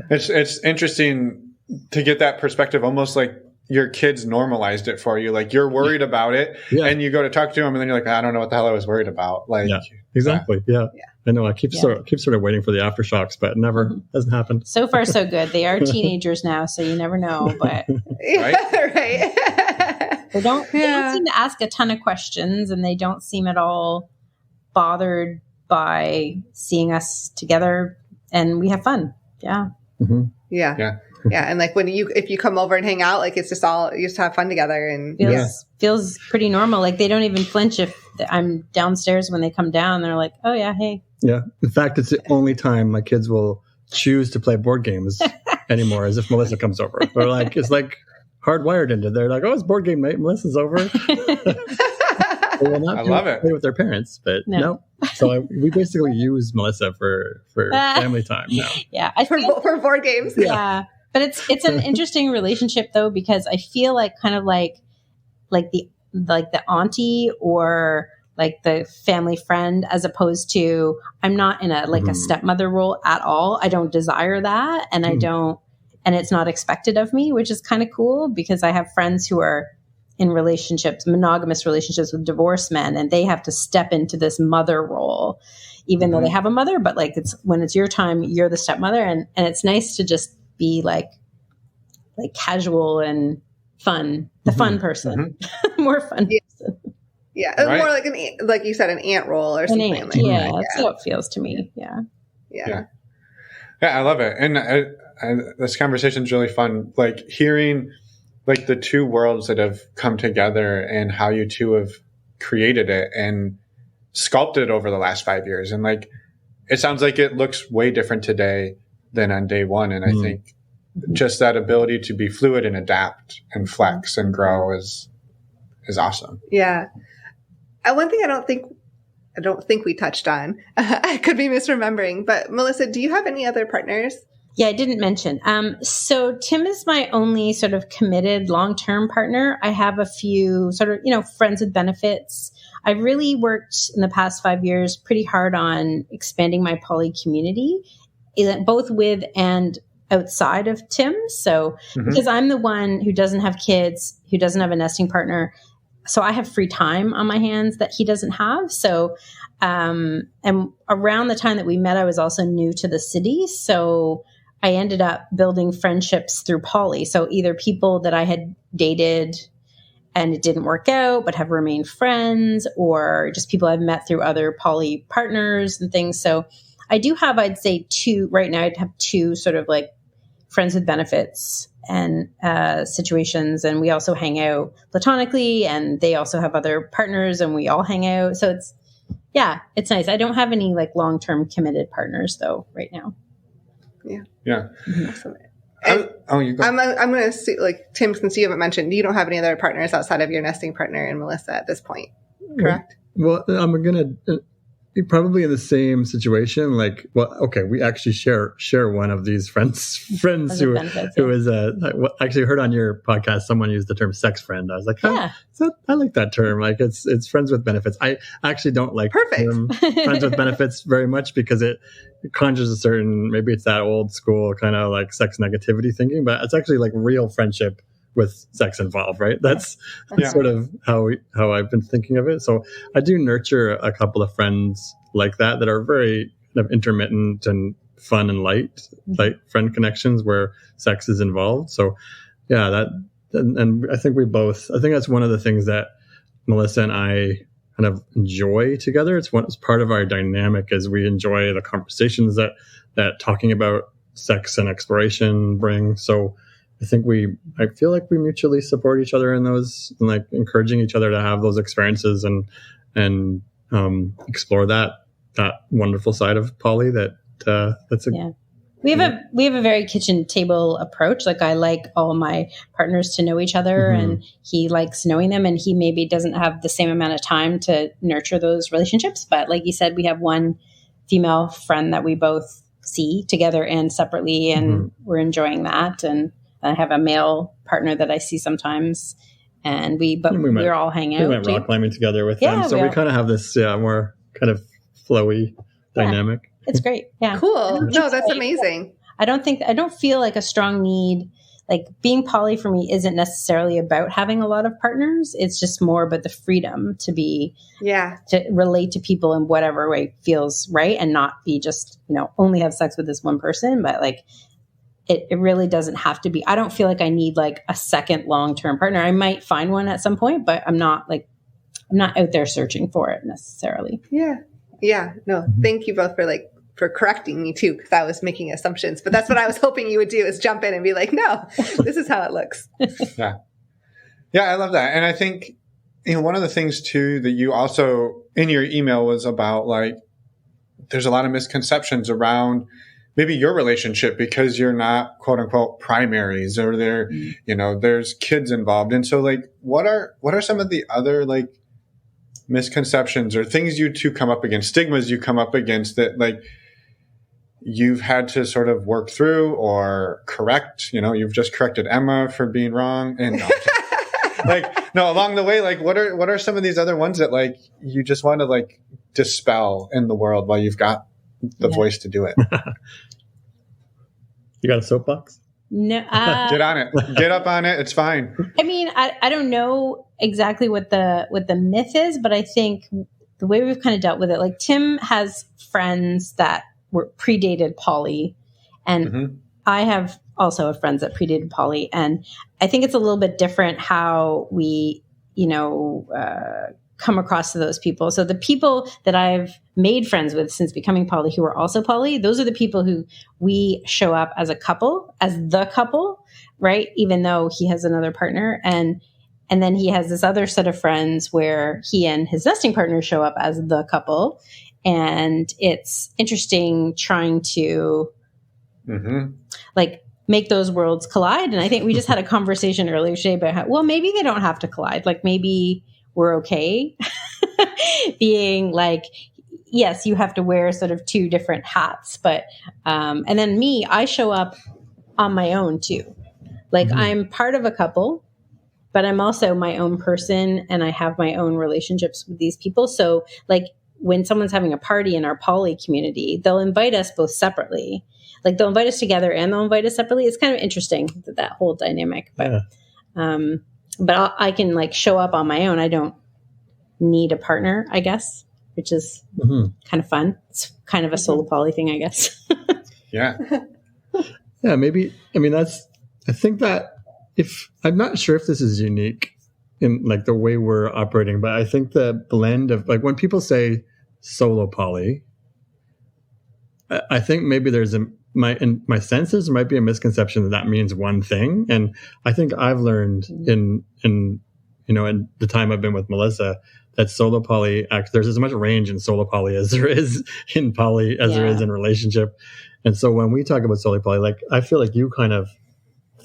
It's interesting to get that perspective, almost like your kids normalized it for you. Like you're worried about it and you go to talk to them and then you're like, I don't know what the hell I was worried about. Like, exactly. Yeah. I know I keep sort of waiting for the aftershocks, but it never hasn't happened. So far, so good. They are teenagers now, so you never know, but right. They don't seem to ask a ton of questions, and they don't seem at all bothered by seeing us together, and we have fun. Yeah. Mm-hmm. Yeah. And like if you come over and hang out, like it's just you just have fun together and feels pretty normal. Like they don't even flinch if I'm downstairs when they come down. They're like, oh yeah, hey. Yeah. In fact, it's the only time my kids will choose to play board games anymore is if Melissa comes over. They're like, it's like hardwired into. They're like, oh, it's board game night. Melissa's over. I love it. Play with their parents, but no. So we basically use Melissa for family time now. Yeah, for board games. Yeah. But it's an interesting relationship though, because I feel like kind of like the auntie or like the family friend, as opposed to I'm not in a stepmother role at all. I don't desire that, and and it's not expected of me, which is kind of cool because I have friends who are in relationships, monogamous relationships with divorced men, and they have to step into this mother role, even though they have a mother. But like when it's your time, you're the stepmother, and it's nice to just be like casual and fun, the fun person, more fun person. Yeah, right. More like you said, an aunt role or something. Like that. Yeah, that's how it feels to me. Yeah, I love it, and this conversation is really fun. Like hearing like the two worlds that have come together and how you two have created it and sculpted over the last 5 years, and like it sounds like it looks way different today than on day one, and I think just that ability to be fluid and adapt and flex and grow is awesome. Yeah. One thing I don't think we touched on, I could be misremembering, but Melissa, do you have any other partners? Yeah, I didn't mention. So Tim is my only sort of committed long-term partner. I have a few sort of, friends with benefits. I really worked in the past 5 years pretty hard on expanding my poly community, both with and outside of Tim. So because I'm the one who doesn't have kids, who doesn't have a nesting partner, so I have free time on my hands that he doesn't have. So, and around the time that we met, I was also new to the city. So I ended up building friendships through poly. So either people that I had dated and it didn't work out, but have remained friends, or just people I've met through other poly partners and things. So I do have, I'd say right now I'd have two sort of like friends with benefits and situations. And we also hang out platonically, and they also have other partners and we all hang out. So it's nice. I don't have any like long-term committed partners though right now. Yeah. Awesome. You go. I'm going to see, like Tim, since you haven't mentioned, you don't have any other partners outside of your nesting partner and Melissa at this point, correct? Well, I'm going to probably in the same situation. Like, well, okay, we actually share one of these friends who is actually heard on your podcast. Someone used the term sex friend. I was like, I like that term. Like it's friends with benefits. I actually don't like the term friends with benefits very much because it conjures a certain, maybe it's that old school kind of like sex negativity thinking, but it's actually like real friendship with sex involved, right? That's sort of how I've been thinking of it. So I do nurture a couple of friends like that are very kind of intermittent and fun and light friend connections where sex is involved. So and I think that's one of the things that Melissa and I kind of enjoy together. It's part of our dynamic is we enjoy the conversations that talking about sex and exploration brings. So I feel like we mutually support each other in those, and like encouraging each other to have those experiences and explore that wonderful side of poly. We have a very kitchen table approach. Like I like all my partners to know each other, and he likes knowing them, and he maybe doesn't have the same amount of time to nurture those relationships. But like you said, we have one female friend that we both see together and separately, and we're enjoying that. And I have a male partner that I see sometimes, and we're all hanging out. We went rock climbing together with them, so we kind of have this more kind of flowy dynamic. It's great. Yeah, cool. No, that's amazing. I don't feel like a strong need. Like being poly for me isn't necessarily about having a lot of partners. It's just more about the freedom to relate to people in whatever way feels right, and not be just only have sex with this one person, but like. It really doesn't have to be. I don't feel like I need like a second long-term partner. I might find one at some point, but I'm not out there searching for it necessarily. Yeah. Yeah. No, thank you both for correcting me too, because I was making assumptions, but that's what I was hoping you would do, is jump in and be like, no, this is how it looks. Yeah. Yeah. I love that. And I think, one of the things too, that you also in your email was about like, there's a lot of misconceptions around maybe your relationship because you're not quote unquote primaries, or there's kids involved. And so like, what are some of the other like misconceptions or things you two come up against, stigmas you come up against that like you've had to sort of work through or correct? You've just corrected Emma for being wrong, and along the way, like what are some of these other ones that like you just want to like dispel in the world while you've got the voice to do it? You got a soapbox? No. Get on it. Get up on it. It's fine. I mean, I don't know exactly what the myth is, but I think the way we've kind of dealt with it, like Tim has friends that predated poly, and I have also friends that predated poly, and I think it's a little bit different how we, come across to those people. So the people that I've made friends with since becoming poly who are also poly, those are the people who we show up as a couple, as the couple, right? Even though he has another partner. And then he has this other set of friends where he and his nesting partner show up as the couple. And it's interesting trying to make those worlds collide. And I think we just had a conversation earlier today about how, well, maybe they don't have to collide. Like maybe we're okay being like, yes, you have to wear sort of two different hats, but, and then me, I show up on my own too. Like I'm part of a couple, but I'm also my own person, and I have my own relationships with these people. So like when someone's having a party in our poly community, they'll invite us both separately. Like they'll invite us together and they'll invite us separately. It's kind of interesting, that whole dynamic, but, but I can like show up on my own. I don't need a partner, I guess, which is kind of fun. It's kind of a solo poly thing, I guess. Yeah. Yeah, maybe. I mean, I think that I'm not sure if this is unique in like the way we're operating, but I think the blend of like when people say solo poly, I think maybe there's in my senses there might be a misconception that means one thing. And I think I've learned in the time I've been with Melissa that solo poly, there's as much range in solo poly as there is in poly as there is in relationship. And so when we talk about solo poly, like I feel like you kind of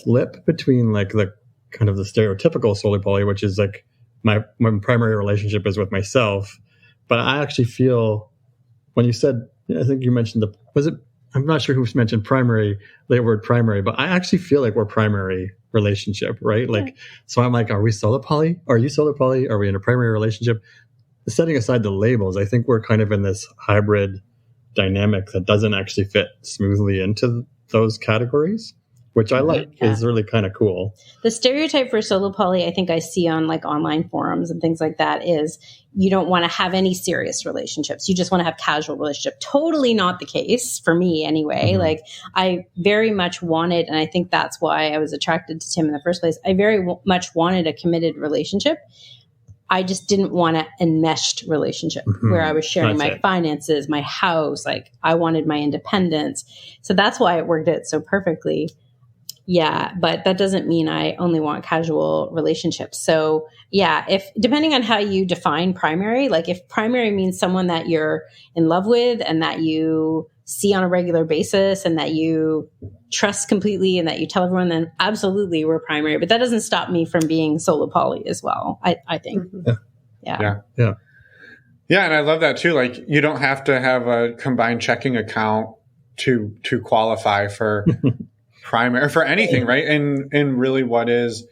flip between like the kind of the stereotypical solo poly, which is like my primary relationship is with myself. But I actually feel when you said, I think you mentioned I'm not sure who mentioned primary, the word primary, but I actually feel like we're primary relationship, right? Like, so I'm like, are we solo poly? Are you solo poly? Are we in a primary relationship? Setting aside the labels, I think we're kind of in this hybrid dynamic that doesn't actually fit smoothly into those categories, which I like is really kind of cool. The stereotype for solo poly, I think I see on like online forums and things like that is you don't want to have any serious relationships. You just want to have casual relationship. Totally not the case for me anyway. Like I very much wanted, and I think that's why I was attracted to Tim in the first place. I very much wanted a committed relationship. I just didn't want an enmeshed relationship where I was sharing my finances, my house. Like I wanted my independence. So that's why it worked out so perfectly. Yeah, but that doesn't mean I only want casual relationships. So yeah, if depending on how you define primary, like if primary means someone that you're in love with and that you see on a regular basis and that you trust completely and that you tell everyone, then absolutely we're primary. But that doesn't stop me from being solo poly as well, I think. Yeah. And I love that too. Like you don't have to have a combined checking account to qualify for primary for anything, right? And really what is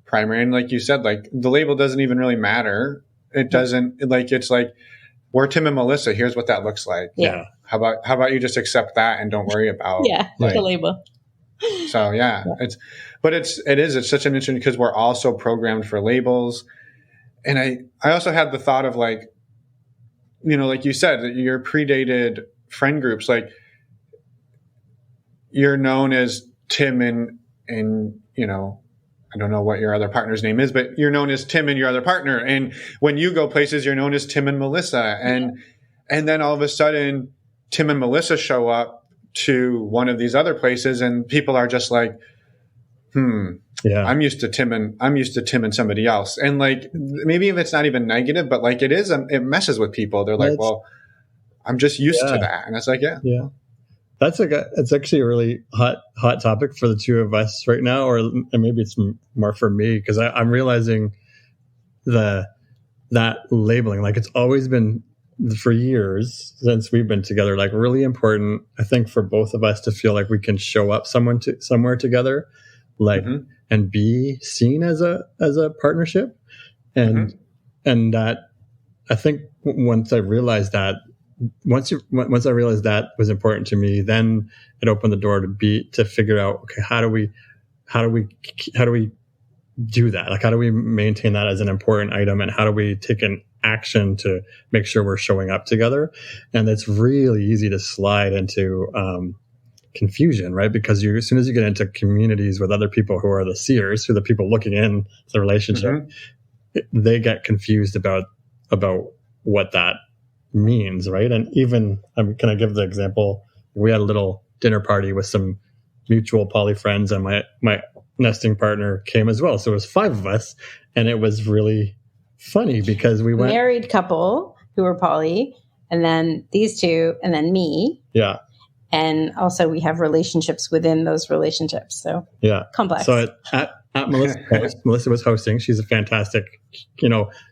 primary? And like you said, like the label doesn't even really matter. It doesn't like, it's like we're Tim and Melissa. Here's what that looks like. Yeah. How about you just accept that and don't worry about the label. So it's such an interesting because we're all so programmed for labels. And I also had the thought of like, like you said, that your predated friend groups, like you're known as Tim and I don't know what your other partner's name is, but you're known as Tim and your other partner. And when you go places, you're known as Tim and Melissa. And then all of a sudden Tim and Melissa show up to one of these other places and people are just like, I'm used to Tim and somebody else. And like, maybe if it's not even negative, but like it messes with people. They're like, well, I'm just used to that. And it's like, yeah. It's actually a really hot topic for the two of us right now, and maybe it's more for me because I'm realizing that labeling, like it's always been for years since we've been together, like really important, I think, for both of us to feel like we can show up somewhere together, like and be seen as a partnership, and that I think once I realized that. Once I realized that was important to me, then it opened the door to figure out, okay, how do we do that? Like, how do we maintain that as an important item, and how do we take an action to make sure we're showing up together? And it's really easy to slide into confusion, right? Because as soon as you get into communities with other people who are the seers, who are the people looking in the relationship, they get confused about what that means, right? And even can I give the example? We had a little dinner party with some mutual poly friends, and my nesting partner came as well. So it was 5 of us, and it was really funny because we went married couple who were poly, and then these two, and then me. Yeah. And also we have relationships within those relationships. So complex. So at Melissa was hosting. She's a fantastic,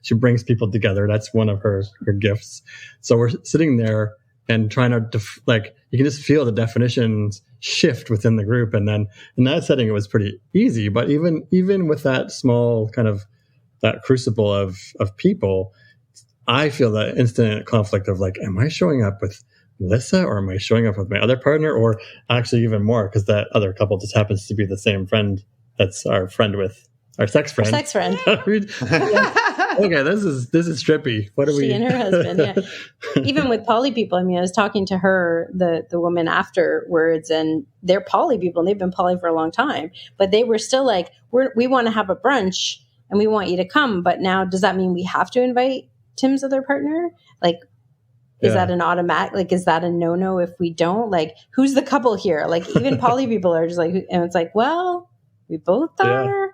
she brings people together. That's one of her gifts. So we're sitting there and trying to you can just feel the definitions shift within the group. And then in that setting, it was pretty easy. But even with that small kind of that crucible of people, I feel that instant conflict of like, am I showing up with Melissa or am I showing up with my other partner? Or actually even more, because that other couple just happens to be the same friend that's our friend with Our sex friend. Our sex friend. Okay, this is trippy. What are we? She and her husband, yeah. Even with poly people, I mean, I was talking to her, the woman afterwards, and they're poly people, and they've been poly for a long time, but they were still like, we want to have a brunch, and we want you to come, but now does that mean we have to invite Tim's other partner? Like, is that an automatic, like, is that a no-no if we don't? Like, who's the couple here? Like, even poly people are just like, and it's like, well, we both are,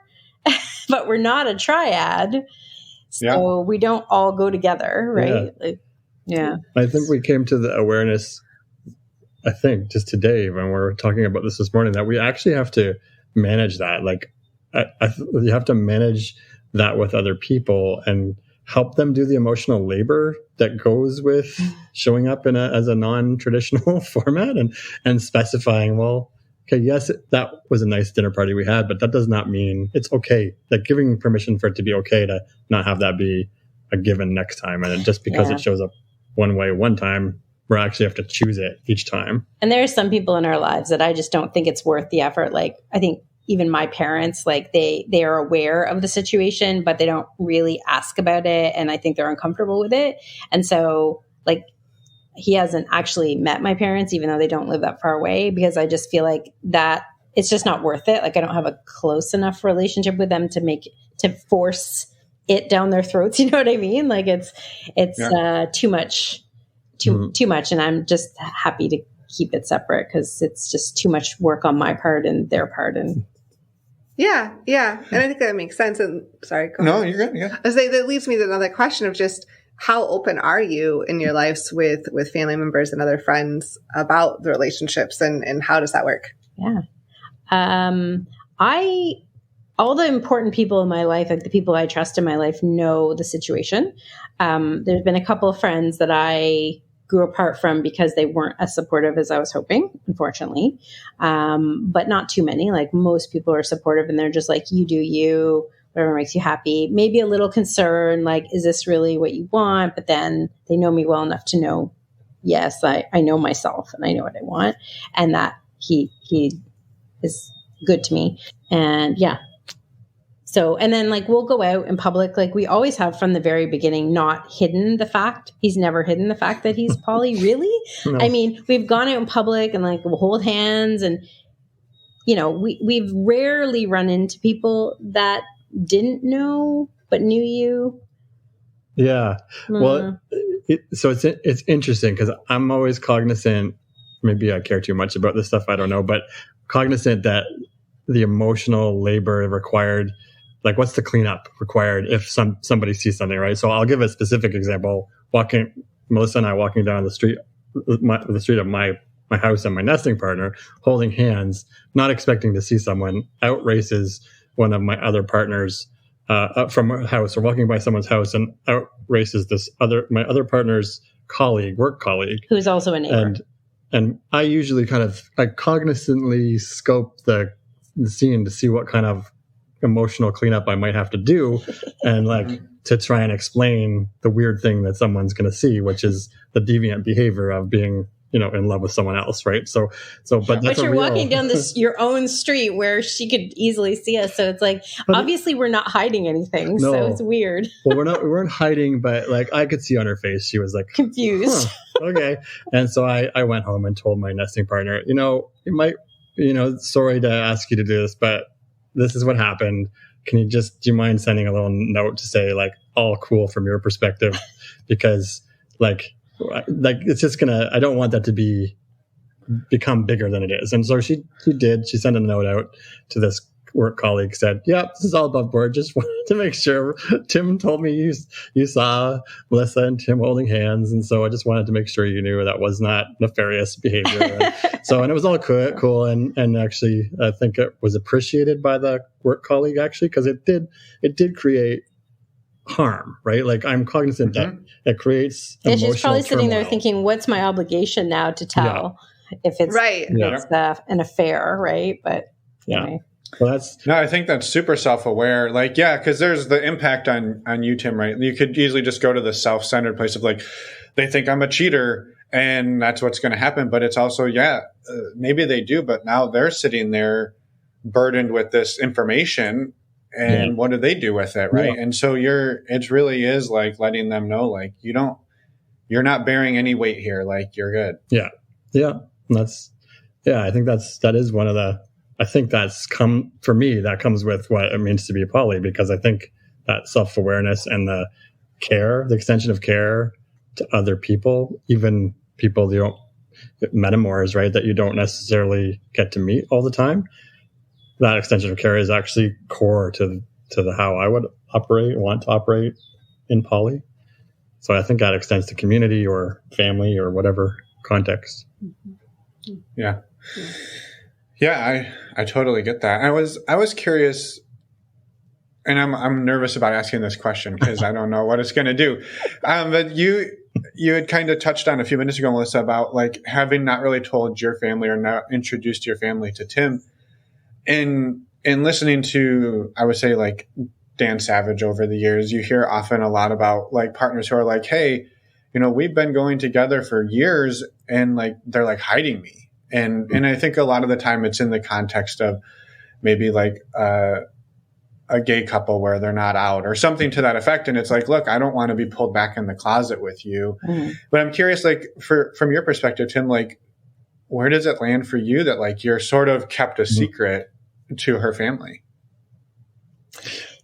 but we're not a triad. So we don't all go together, right? I think we came to the awareness, I think, just today when we were talking about this morning, that we actually have to manage that. Like, you have to manage that with other people and help them do the emotional labor that goes with showing up as a non-traditional format and specifying, well, okay, yes, that was a nice dinner party we had, but that does not mean it's okay. Like, giving permission for it to be okay to not have that be a given next time. And just because it shows up one way one time, we actually have to choose it each time. And there are some people in our lives that I just don't think it's worth the effort. Like, I think even my parents, like, they are aware of the situation, but they don't really ask about it. And I think they're uncomfortable with it. And so, like, he hasn't actually met my parents, even though they don't live that far away, because I just feel like that it's just not worth it. Like, I don't have a close enough relationship with them to force it down their throats. You know what I mean? Like, it's too much. And I'm just happy to keep it separate because it's just too much work on my part and their part. And yeah. And I think that makes sense. And sorry, go ahead. No, you're good. Yeah. I say that leads me to another question of just, how open are you in your lives with family members and other friends about the relationships, and how does that work? Yeah. All the important people in my life, like the people I trust in my life, know the situation. There's been a couple of friends that I grew apart from because they weren't as supportive as I was hoping, unfortunately. But not too many. Like, most people are supportive and they're just like, you do you. Whatever makes you happy, maybe a little concern, like, is this really what you want? But then they know me well enough to know, yes, I know myself and I know what I want, and that he is good to me. And so, and then, like, we'll go out in public, like we always have from the very beginning, not hidden the fact. He's never hidden the fact that he's poly, really. No. I mean, we've gone out in public and, like, we'll hold hands, and, you know, we've rarely run into people that didn't know but knew you. Well, so it's interesting because I'm always cognizant, maybe I care too much about this stuff, I don't know, but cognizant that the emotional labor required, like, what's the cleanup required if somebody sees something, right? So I'll give a specific example. Melissa and I walking down the street of my house and my nesting partner, holding hands, not expecting to see someone, out races one of my other partners from our house, or walking by someone's house, and out races my other partner's work colleague, who's also a neighbor. And I usually I cognizantly scope the scene to see what kind of emotional cleanup I might have to do, and like to try and explain the weird thing that someone's going to see, which is the deviant behavior of being, you know, in love with someone else, right? But you're walking down your own street where she could easily see us, so it's like, obviously we're not hiding anything, no. So it's weird. Well, we weren't hiding, but, like, I could see on her face she was, like, confused. Okay, and so I went home and told my nesting partner, you know, it might, you know, sorry to ask you to do this, but this is what happened. Do you mind sending a little note to say, like, all cool from your perspective, because like it's just I don't want that to become bigger than it is. And so she sent a note out to this work colleague, said, "Yep, this is all above board. Just wanted to make sure. Tim told me you saw Melissa and Tim holding hands, and so I just wanted to make sure you knew that was not nefarious behavior." And it was all cool, and actually, I think it was appreciated by the work colleague, actually, because it did create harm, right? Like, I'm cognizant that it creates emotional she's probably sitting turmoil. there thinking, what's my obligation now to tell if it's right. It's an affair, right? But anyway. Well, I think that's super self-aware. Like, because there's the impact on you, Tim, right? You could easily just go to the self-centered place of, like, they think I'm a cheater and that's what's going to happen. But it's also, maybe they do, but now they're sitting there burdened with this information and what do they do with it, right? And so it really is like letting them know, like, you're not bearing any weight here, like you're good. I think that is one of the, I think that's for me, that comes with what it means to be poly, because I think that self-awareness and the extension of care to other people, even people you don't, metamors, right, that you don't necessarily get to meet all the time, that extension of care is actually core to the how I would want to operate in poly. So I think that extends to community or family or whatever context. Yeah. Yeah, I totally get that. I was curious, and I'm nervous about asking this question because I don't know what it's going to do. But you had kind of touched on a few minutes ago, Melissa, about like having not really told your family or not introduced your family to Tim. In listening to, I would say, like Dan Savage over the years, you hear often a lot about like partners who are like, hey, we've been going together for years, and like they're like hiding me. And I think a lot of the time it's in the context of maybe like a gay couple where they're not out or something to that effect. And it's like, look, I don't want to be pulled back in the closet with you. Mm-hmm. But I'm curious, like from your perspective, Tim, like where does it land for you that like you're sort of kept a secret to her family?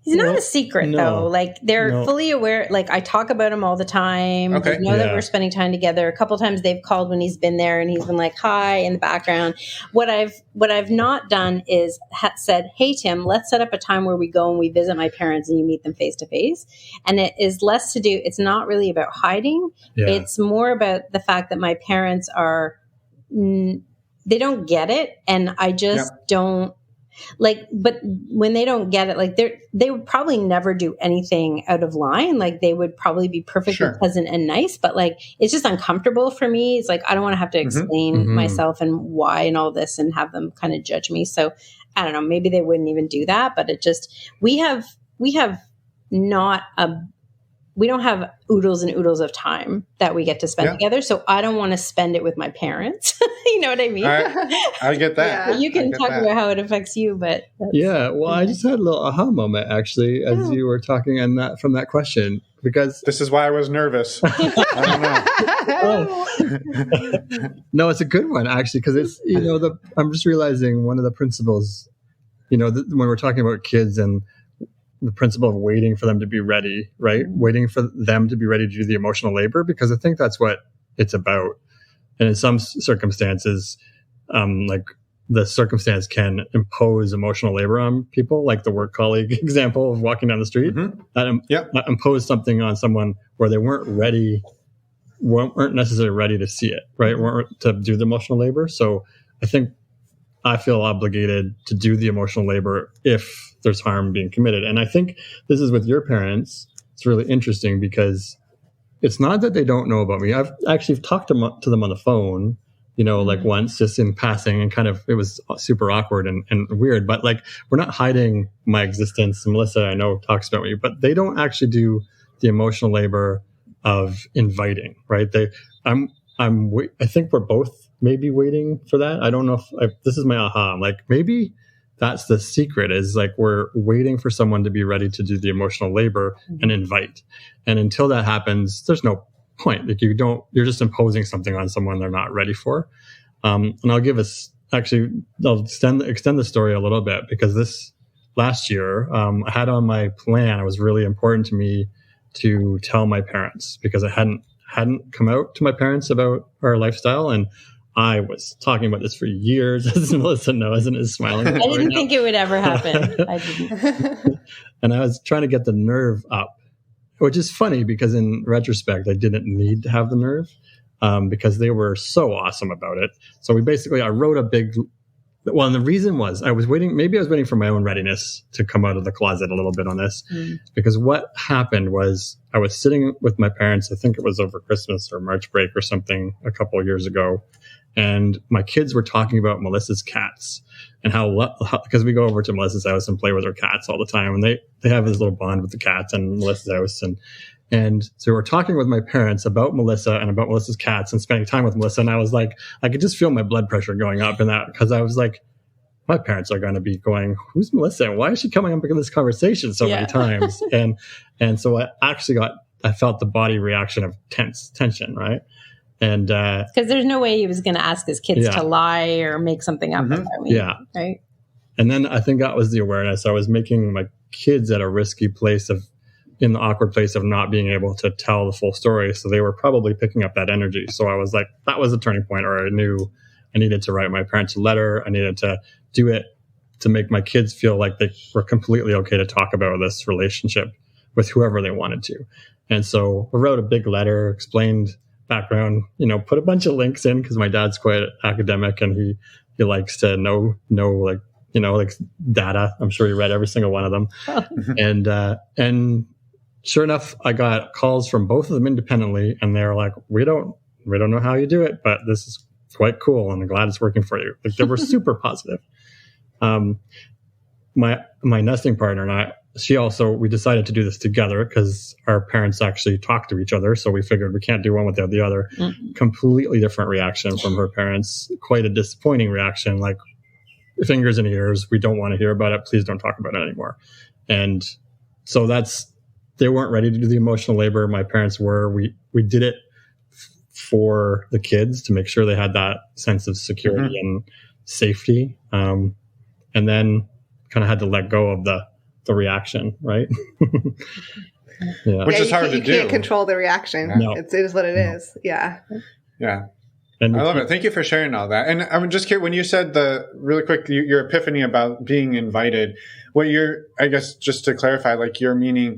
He's not a secret though. Like they're fully aware. Like I talk about him all the time. Okay. They know that we're spending time together. A couple times they've called when he's been there and he's been like, hi in the background. What I've not done is said, hey, Tim, let's set up a time where we go and we visit my parents and you meet them face to face. And it is less to do. It's not really about hiding. Yeah. It's more about the fact that my parents they don't get it. And I just don't. Like, but when they don't get it, like they would probably never do anything out of line. Like they would probably be perfectly pleasant and nice, but like, it's just uncomfortable for me. It's like, I don't want to have to explain myself and why and all this and have them kind of judge me. So I don't know, maybe they wouldn't even do that, but it just, we don't have oodles and oodles of time that we get to spend together. So I don't want to spend it with my parents. You know what I mean? I get that. Yeah. You can talk about how it affects you, but I just had a little aha moment actually as you were talking from that question, because this is why I was nervous. I don't know. No, it's a good one actually, because it's I'm just realizing one of the principles, when we're talking about kids and the principle of waiting for them to be ready, right? Waiting for them to be ready to do the emotional labor, because I think that's what it's about. And in some circumstances, like the circumstance can impose emotional labor on people, like the work colleague example of walking down the street, that imposed something on someone where they weren't necessarily ready to see it, right? Weren't to do the emotional labor. So I think I feel obligated to do the emotional labor if there's harm being committed. And I think this is with your parents. It's really interesting because it's not that they don't know about me. I've actually talked to them on the phone, like once just in passing, and kind of, it was super awkward and weird, but like, we're not hiding my existence. Melissa, I know, talks about me, but they don't actually do the emotional labor of inviting, right? I think we're both maybe waiting for that. I don't know if this is my aha. I'm like, maybe that's the secret, is like we're waiting for someone to be ready to do the emotional labor and invite. And until that happens, there's no point. Like you're just imposing something on someone they're not ready for. And I'll extend the story a little bit, because this last year, I had on my plan, it was really important to me to tell my parents, because I hadn't come out to my parents about our lifestyle. And I was talking about this for years, as Melissa knows and is smiling. I didn't think it would ever happen. I didn't. And I was trying to get the nerve up, which is funny because in retrospect, I didn't need to have the nerve because they were so awesome about it. So I wrote and the reason was I was waiting for my own readiness to come out of the closet a little bit on this, because what happened was I was sitting with my parents, I think it was over Christmas or March break or something a couple of years ago. And my kids were talking about Melissa's cats and how because we go over to Melissa's house and play with her cats all the time. And they have this little bond with the cats and Melissa's house. And so we're talking with my parents about Melissa and about Melissa's cats and spending time with Melissa. And I was like, I could just feel my blood pressure going up in that, because I was like, my parents are going to be going, who's Melissa? Why is she coming up in this conversation so many times? And so I felt the body reaction of tension, right? And because there's no way he was going to ask his kids to lie or make something up. Right. And then I think that was the awareness. I was making my kids at a risky place in the awkward place of not being able to tell the full story. So they were probably picking up that energy. So I was like, that was a turning point, or I knew I needed to write my parents a letter. I needed to do it to make my kids feel like they were completely okay to talk about this relationship with whoever they wanted to. And so I wrote a big letter, explained background, put a bunch of links in because my dad's quite academic and he likes to know like data. I'm sure he read every single one of them. And sure enough, I got calls from both of them independently, and they're like, we don't know how you do it, but this is quite cool, and I'm glad it's working for you. Like, they were super positive. My nesting partner and I, we decided to do this together because our parents actually talk to each other. So we figured we can't do one without the other. Mm-hmm. Completely different reaction from her parents. Quite a disappointing reaction. Like, fingers in ears. We don't want to hear about it. Please don't talk about it anymore. And so they weren't ready to do the emotional labor. My parents were. We did it for the kids to make sure they had that sense of security and safety. And then kind of had to let go of the reaction, right? Which is hard to do. You can't control the reaction. Yeah. No. It is what it is. Yeah. Yeah. And I love it. Thank you for sharing all that. And I'm just curious, when you said really quick, your epiphany about being invited, I guess, just to clarify, like, you're meaning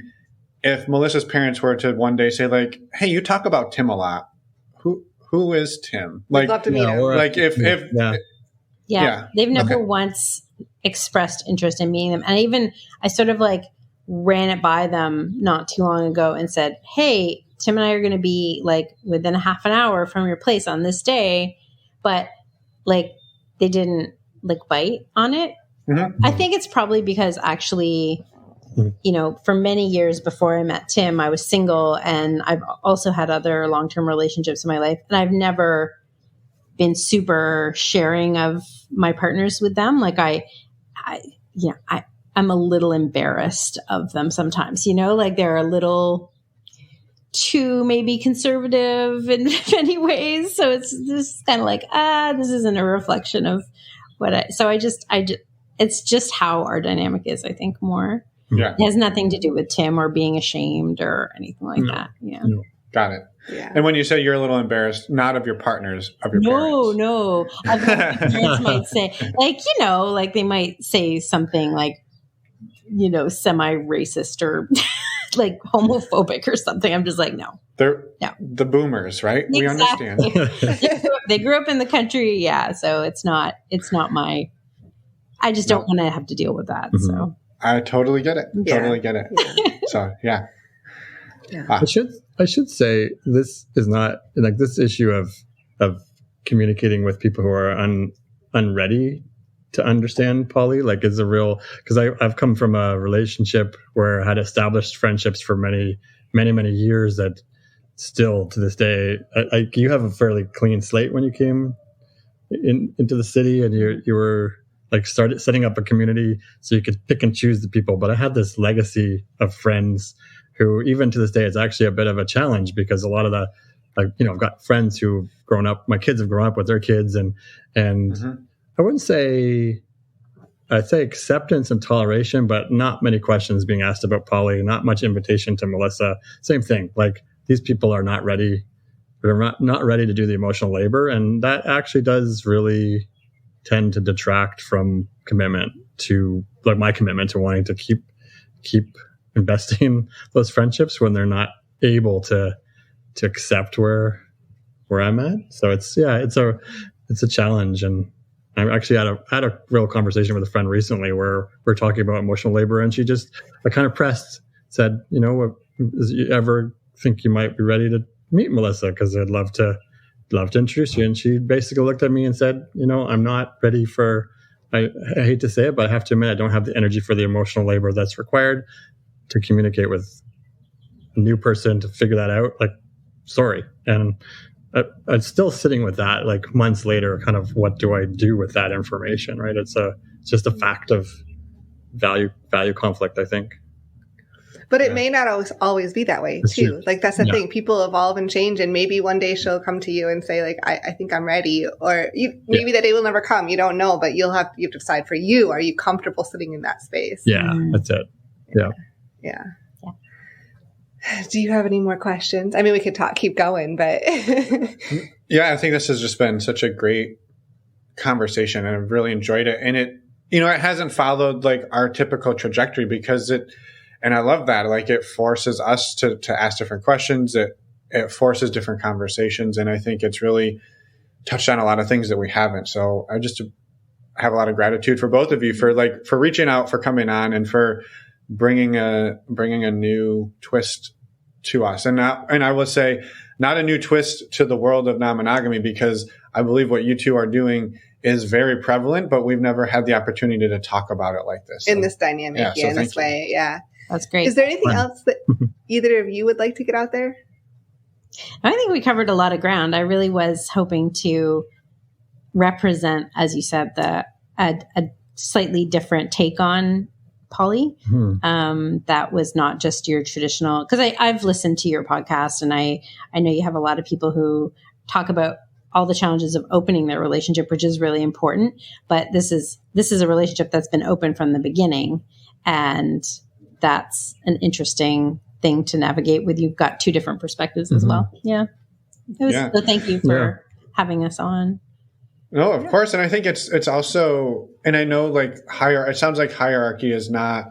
if Melissa's parents were to one day say, like, hey, you talk about Tim a lot. Who is Tim? Like, I'd love to meet him. Like, they've never once expressed interest in meeting them. And I sort of like ran it by them not too long ago and said, hey, Tim and I are going to be like within a half an hour from your place on this day, but like they didn't like bite on it. Mm-hmm. I think it's probably because actually, for many years before I met Tim, I was single, and I've also had other long-term relationships in my life, and I've never been super sharing of my partners with them. Like I'm a little embarrassed of them sometimes, like they're a little too maybe conservative in many ways. So it's just kind of like, this isn't a reflection of it's just how our dynamic is, I think, more. Yeah. It has nothing to do with Tim or being ashamed or anything like that. Yeah. No. Got it. Yeah. And when you say you're a little embarrassed, not of your partners, of your parents. No. My parents might say, like, like they might say something like, semi-racist or like homophobic or something. I'm just like, no. They're the boomers, right? Exactly. We understand. They grew up in the country. Yeah. So it's not I just don't want to have to deal with that. Mm-hmm. So I totally get it. Yeah. Totally get it. Yeah. So, yeah. I should say this is not like this issue of communicating with people who are unready to understand poly, like, is a real, because I've come from a relationship where I had established friendships for many, many, many years that still to this day, you have a fairly clean slate when you came into the city, and you were like started setting up a community so you could pick and choose the people. But I had this legacy of friends who, even to this day, it's actually a bit of a challenge, because a lot of the, like, I've got friends who've grown up, my kids have grown up with their kids, and I wouldn't say, I'd say acceptance and toleration, but not many questions being asked about poly, not much invitation to Melissa. Same thing. Like, these people are not ready. They're not ready to do the emotional labor. And that actually does really tend to detract from commitment to, like, my commitment to wanting to keep investing in those friendships when they're not able to accept where I'm at. So it's a challenge. And I actually had a real conversation with a friend recently where we're talking about emotional labor, and I kind of pressed, said, do you ever think you might be ready to meet Melissa? Because I'd love to introduce you. And she basically looked at me and said, I'm not ready for, I hate to say it, but I have to admit, I don't have the energy for the emotional labor that's required to communicate with a new person, to figure that out. Like, sorry. And I'm still sitting with that like months later, kind of what do I do with that information, right? It's just a fact of value conflict, I think. But it may not always be that way, too. True. Like, that's the thing. People evolve and change, and maybe one day she'll come to you and say, like, I think I'm ready. Or maybe that day will never come. You don't know, but you have to decide for you. Are you comfortable sitting in that space? Yeah, that's it. Yeah. Do you have any more questions? I mean, we could keep going, but... Yeah, I think this has just been such a great conversation, and I've really enjoyed it. And it hasn't followed like our typical trajectory because and I love that. Like, it forces us to ask different questions. It forces different conversations. And I think it's really touched on a lot of things that we haven't. So I just have a lot of gratitude for both of you for reaching out, for coming on, and for bringing a new twist to us. And I will say, not a new twist to the world of non-monogamy, because I believe what you two are doing is very prevalent, but we've never had the opportunity to talk about it like this. In this dynamic, in this way. Yeah. That's great. Is there anything else that either of you would like to get out there? I think we covered a lot of ground. I really was hoping to represent, as you said, a slightly different take on poly. That was not just your traditional, because I've listened to your podcast, and I know you have a lot of people who talk about all the challenges of opening their relationship, which is really important. But this is a relationship that's been open from the beginning, and that's an interesting thing to navigate with. You've got two different perspectives as well. Yeah. So thank you for having us on. No, of course. And I think it's also, and I know like it sounds like hierarchy is not,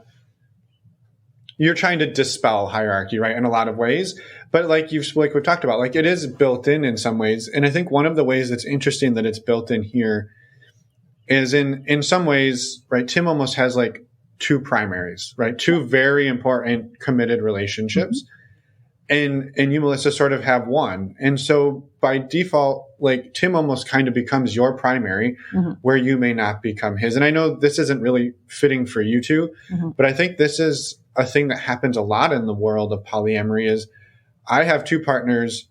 you're trying to dispel hierarchy, right? In a lot of ways, but like we've talked about, like it is built in some ways. And I think one of the ways that's interesting that it's built in here is in some ways, right? Tim almost has like two primaries, right? Two very important committed relationships. And you, Melissa, sort of have one. And so by default, like Tim almost kind of becomes your primary where you may not become his. And I know this isn't really fitting for you two, but I think this is a thing that happens a lot in the world of polyamory is I have two partners.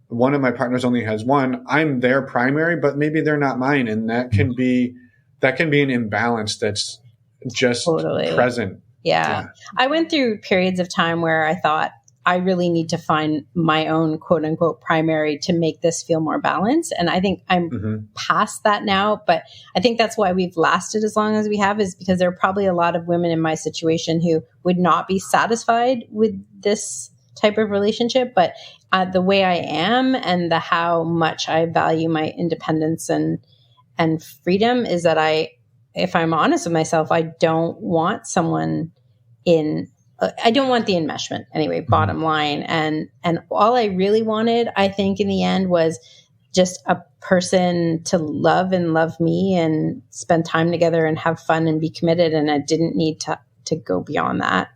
One of my partners only has one. I'm their primary, but maybe they're not mine. And that can be an imbalance that's just present. Yeah. I went through periods of time where I thought I really need to find my own quote unquote primary to make this feel more balanced. And I think I'm past that now, but I think that's why we've lasted as long as we have, is because there are probably a lot of women in my situation who would not be satisfied with this type of relationship. But the way I am and how much I value my independence and freedom is that if I'm honest with myself, I don't want someone I don't want the enmeshment anyway, bottom line. And all I really wanted, I think in the end, was just a person to love me and spend time together and have fun and be committed. And I didn't need to go beyond that.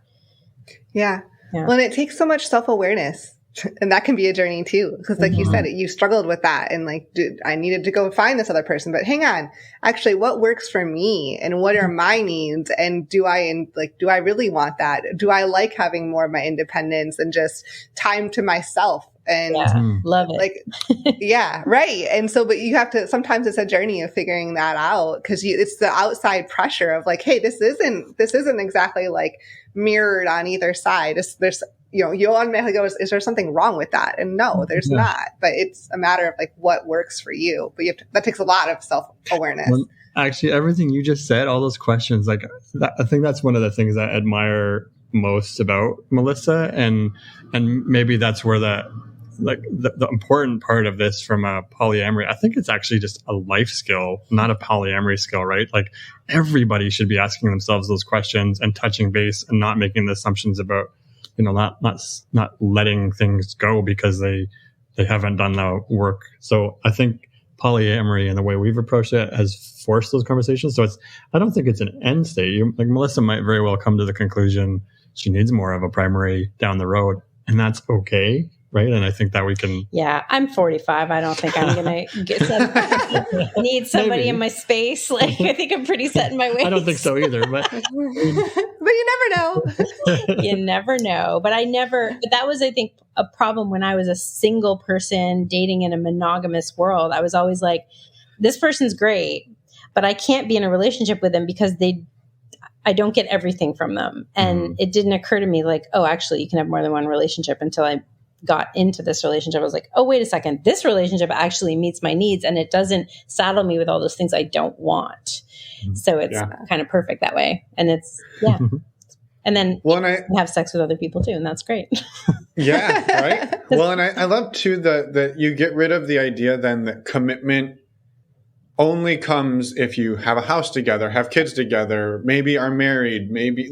Yeah. Well, and it takes so much self-awareness. And that can be a journey too. Because like you said, you struggled with that. And like, dude, I needed to go find this other person. But hang on, actually, what works for me and what are my needs? And do I really want that? Do I like having more of my independence and just time to myself? And love it. Like, yeah, right. And so, but you have to, sometimes it's a journey of figuring that out because it's the outside pressure of like, hey, this isn't exactly like mirrored on either side. There's you'll automatically go, is there something wrong with that? And no, there's not. But it's a matter of like what works for you. But that takes a lot of self-awareness. Well, actually, everything you just said, all those questions, like I think that's one of the things I admire most about Melissa, and maybe that's where the important part of this from a polyamory, I think it's actually just a life skill, not a polyamory skill, right? Like everybody should be asking themselves those questions and touching base and not making the assumptions about, not letting things go because they haven't done the work. So I think polyamory and the way we've approached it has forced those conversations. So I don't think it's an end state. Like Melissa might very well come to the conclusion she needs more of a primary down the road, and that's okay. right? And I think that we can. Yeah, I'm 45. I don't think I'm gonna need somebody in my space. Like, I think I'm pretty set in my ways. I don't think so either, but But you never know. You never know. But that was, I think, a problem when I was a single person dating in a monogamous world. I was always like, this person's great, but I can't be in a relationship with them because I don't get everything from them. And it didn't occur to me like, oh, actually, you can have more than one relationship until I got into this relationship. I was like, oh, wait a second. This relationship actually meets my needs and it doesn't saddle me with all those things I don't want. So it's kind of perfect that way. And it's, And then have sex with other people too. And that's great. Yeah. Right. Well, and I love too that you get rid of the idea then that commitment only comes if you have a house together, have kids together, maybe are married, maybe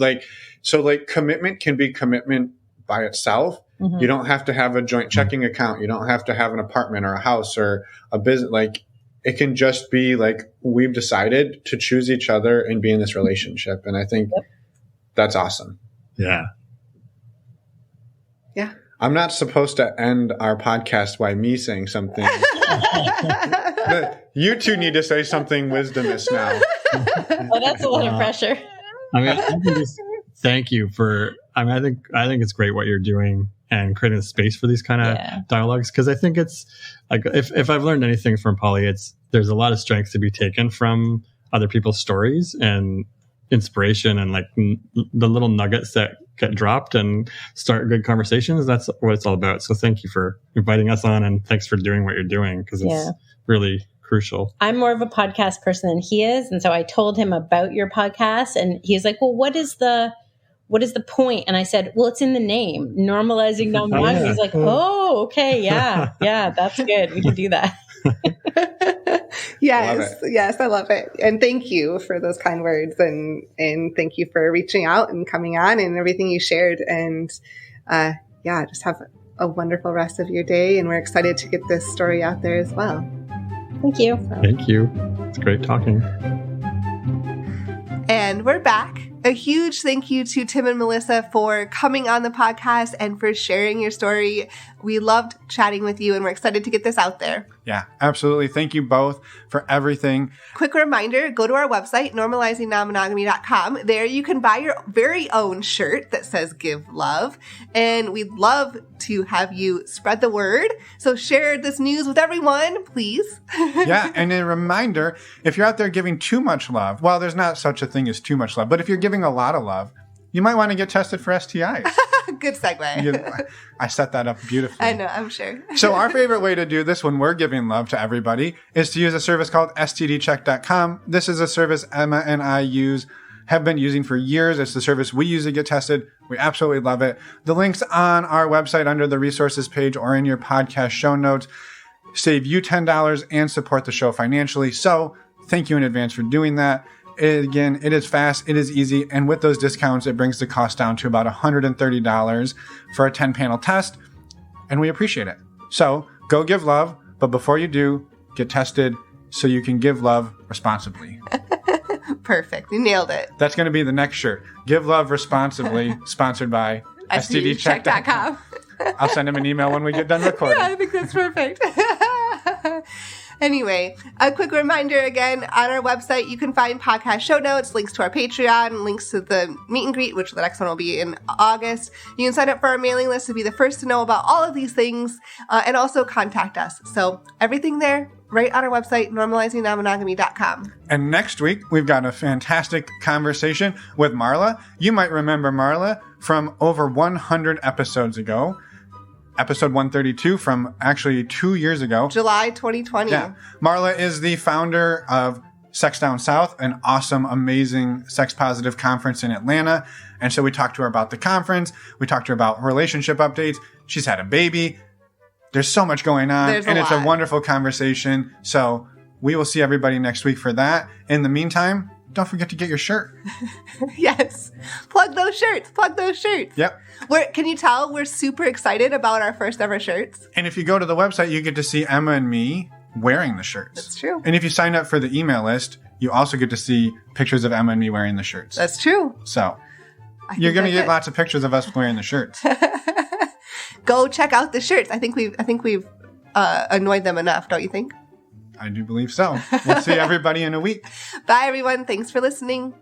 commitment can be commitment by itself. Mm-hmm. You don't have to have a joint checking account. You don't have to have an apartment or a house or a business. Like, it can just be like, we've decided to choose each other and be in this relationship. And I think that's awesome. Yeah. Yeah. I'm not supposed to end our podcast by me saying something. You two need to say something wisdomous now. Oh, that's a lot of pressure. I mean, I can just thank you for, I think it's great what you're doing and creating a space for these kind of dialogues. Cause I think it's like, if I've learned anything from Poly, there's a lot of strength to be taken from other people's stories and inspiration and like the little nuggets that get dropped and start good conversations. That's what it's all about. So thank you for inviting us on and thanks for doing what you're doing. Cause it's really crucial. I'm more of a podcast person than he is. And so I told him about your podcast and he's like, well, what is the point? And I said, well, it's in the name, normalizing non-monogamy. He's like, oh, okay. Yeah, that's good. We can do that. Yes, I love it. And thank you for those kind words and thank you for reaching out and coming on and everything you shared. And just have a wonderful rest of your day. And we're excited to get this story out there as well. Thank you. Thank you. It's great talking. And we're back. A huge thank you to Tim and Melissa for coming on the podcast and for sharing your story. We loved chatting with you and we're excited to get this out there. Yeah, absolutely. Thank you both for everything. Quick reminder, go to our website, normalizingnonmonogamy.com. There you can buy your very own shirt that says Give Love. And we'd love to have you spread the word. So share this news with everyone, please. Yeah, and a reminder, if you're out there giving too much love, well, there's not such a thing as too much love, but if you're giving a lot of love, you might want to get tested for STIs. Good segue. I set that up beautifully. I know, I'm sure. So our favorite way to do this when we're giving love to everybody is to use a service called stdcheck.com. This is a service Emma and I have been using for years. It's the service we use to get tested. We absolutely love it. The link's on our website under the resources page or in your podcast show notes. Save you $10 and support the show financially. So thank you in advance for doing that. Again, it is fast, it is easy, and with those discounts, it brings the cost down to about $130 for a 10-panel test, and we appreciate it. So go give love, but before you do, get tested so you can give love responsibly. Perfect. You nailed it. That's going to be the next shirt. Give love responsibly, sponsored by stdcheck.com. I'll send him an email when we get done recording. Yeah, I think that's perfect. Anyway, a quick reminder again, on our website, you can find podcast show notes, links to our Patreon, links to the meet and greet, which the next one will be in August. You can sign up for our mailing list to be the first to know about all of these things, and also contact us. So everything there, right on our website, normalizingnonmonogamy.com. And next week, we've got a fantastic conversation with Marla. You might remember Marla from over 100 episodes ago. Episode 132 from actually 2 years ago. July 2020. Yeah. Marla is the founder of Sex Down South, an awesome, amazing sex-positive conference in Atlanta. And so we talked to her about the conference. We talked to her about relationship updates. She's had a baby. There's so much going on. It's a wonderful conversation. So we will see everybody next week for that. In the meantime, don't forget to get your shirt. Yes. Plug those shirts. Yep. Can you tell we're super excited about our first ever shirts? And if you go to the website, you get to see Emma and me wearing the shirts. That's true. And if you sign up for the email list, you also get to see pictures of Emma and me wearing the shirts. That's true. So you're going to get lots of pictures of us wearing the shirts. go check out the shirts. I think we've annoyed them enough, don't you think? I do believe so. We'll see everybody in a week. Bye, everyone. Thanks for listening.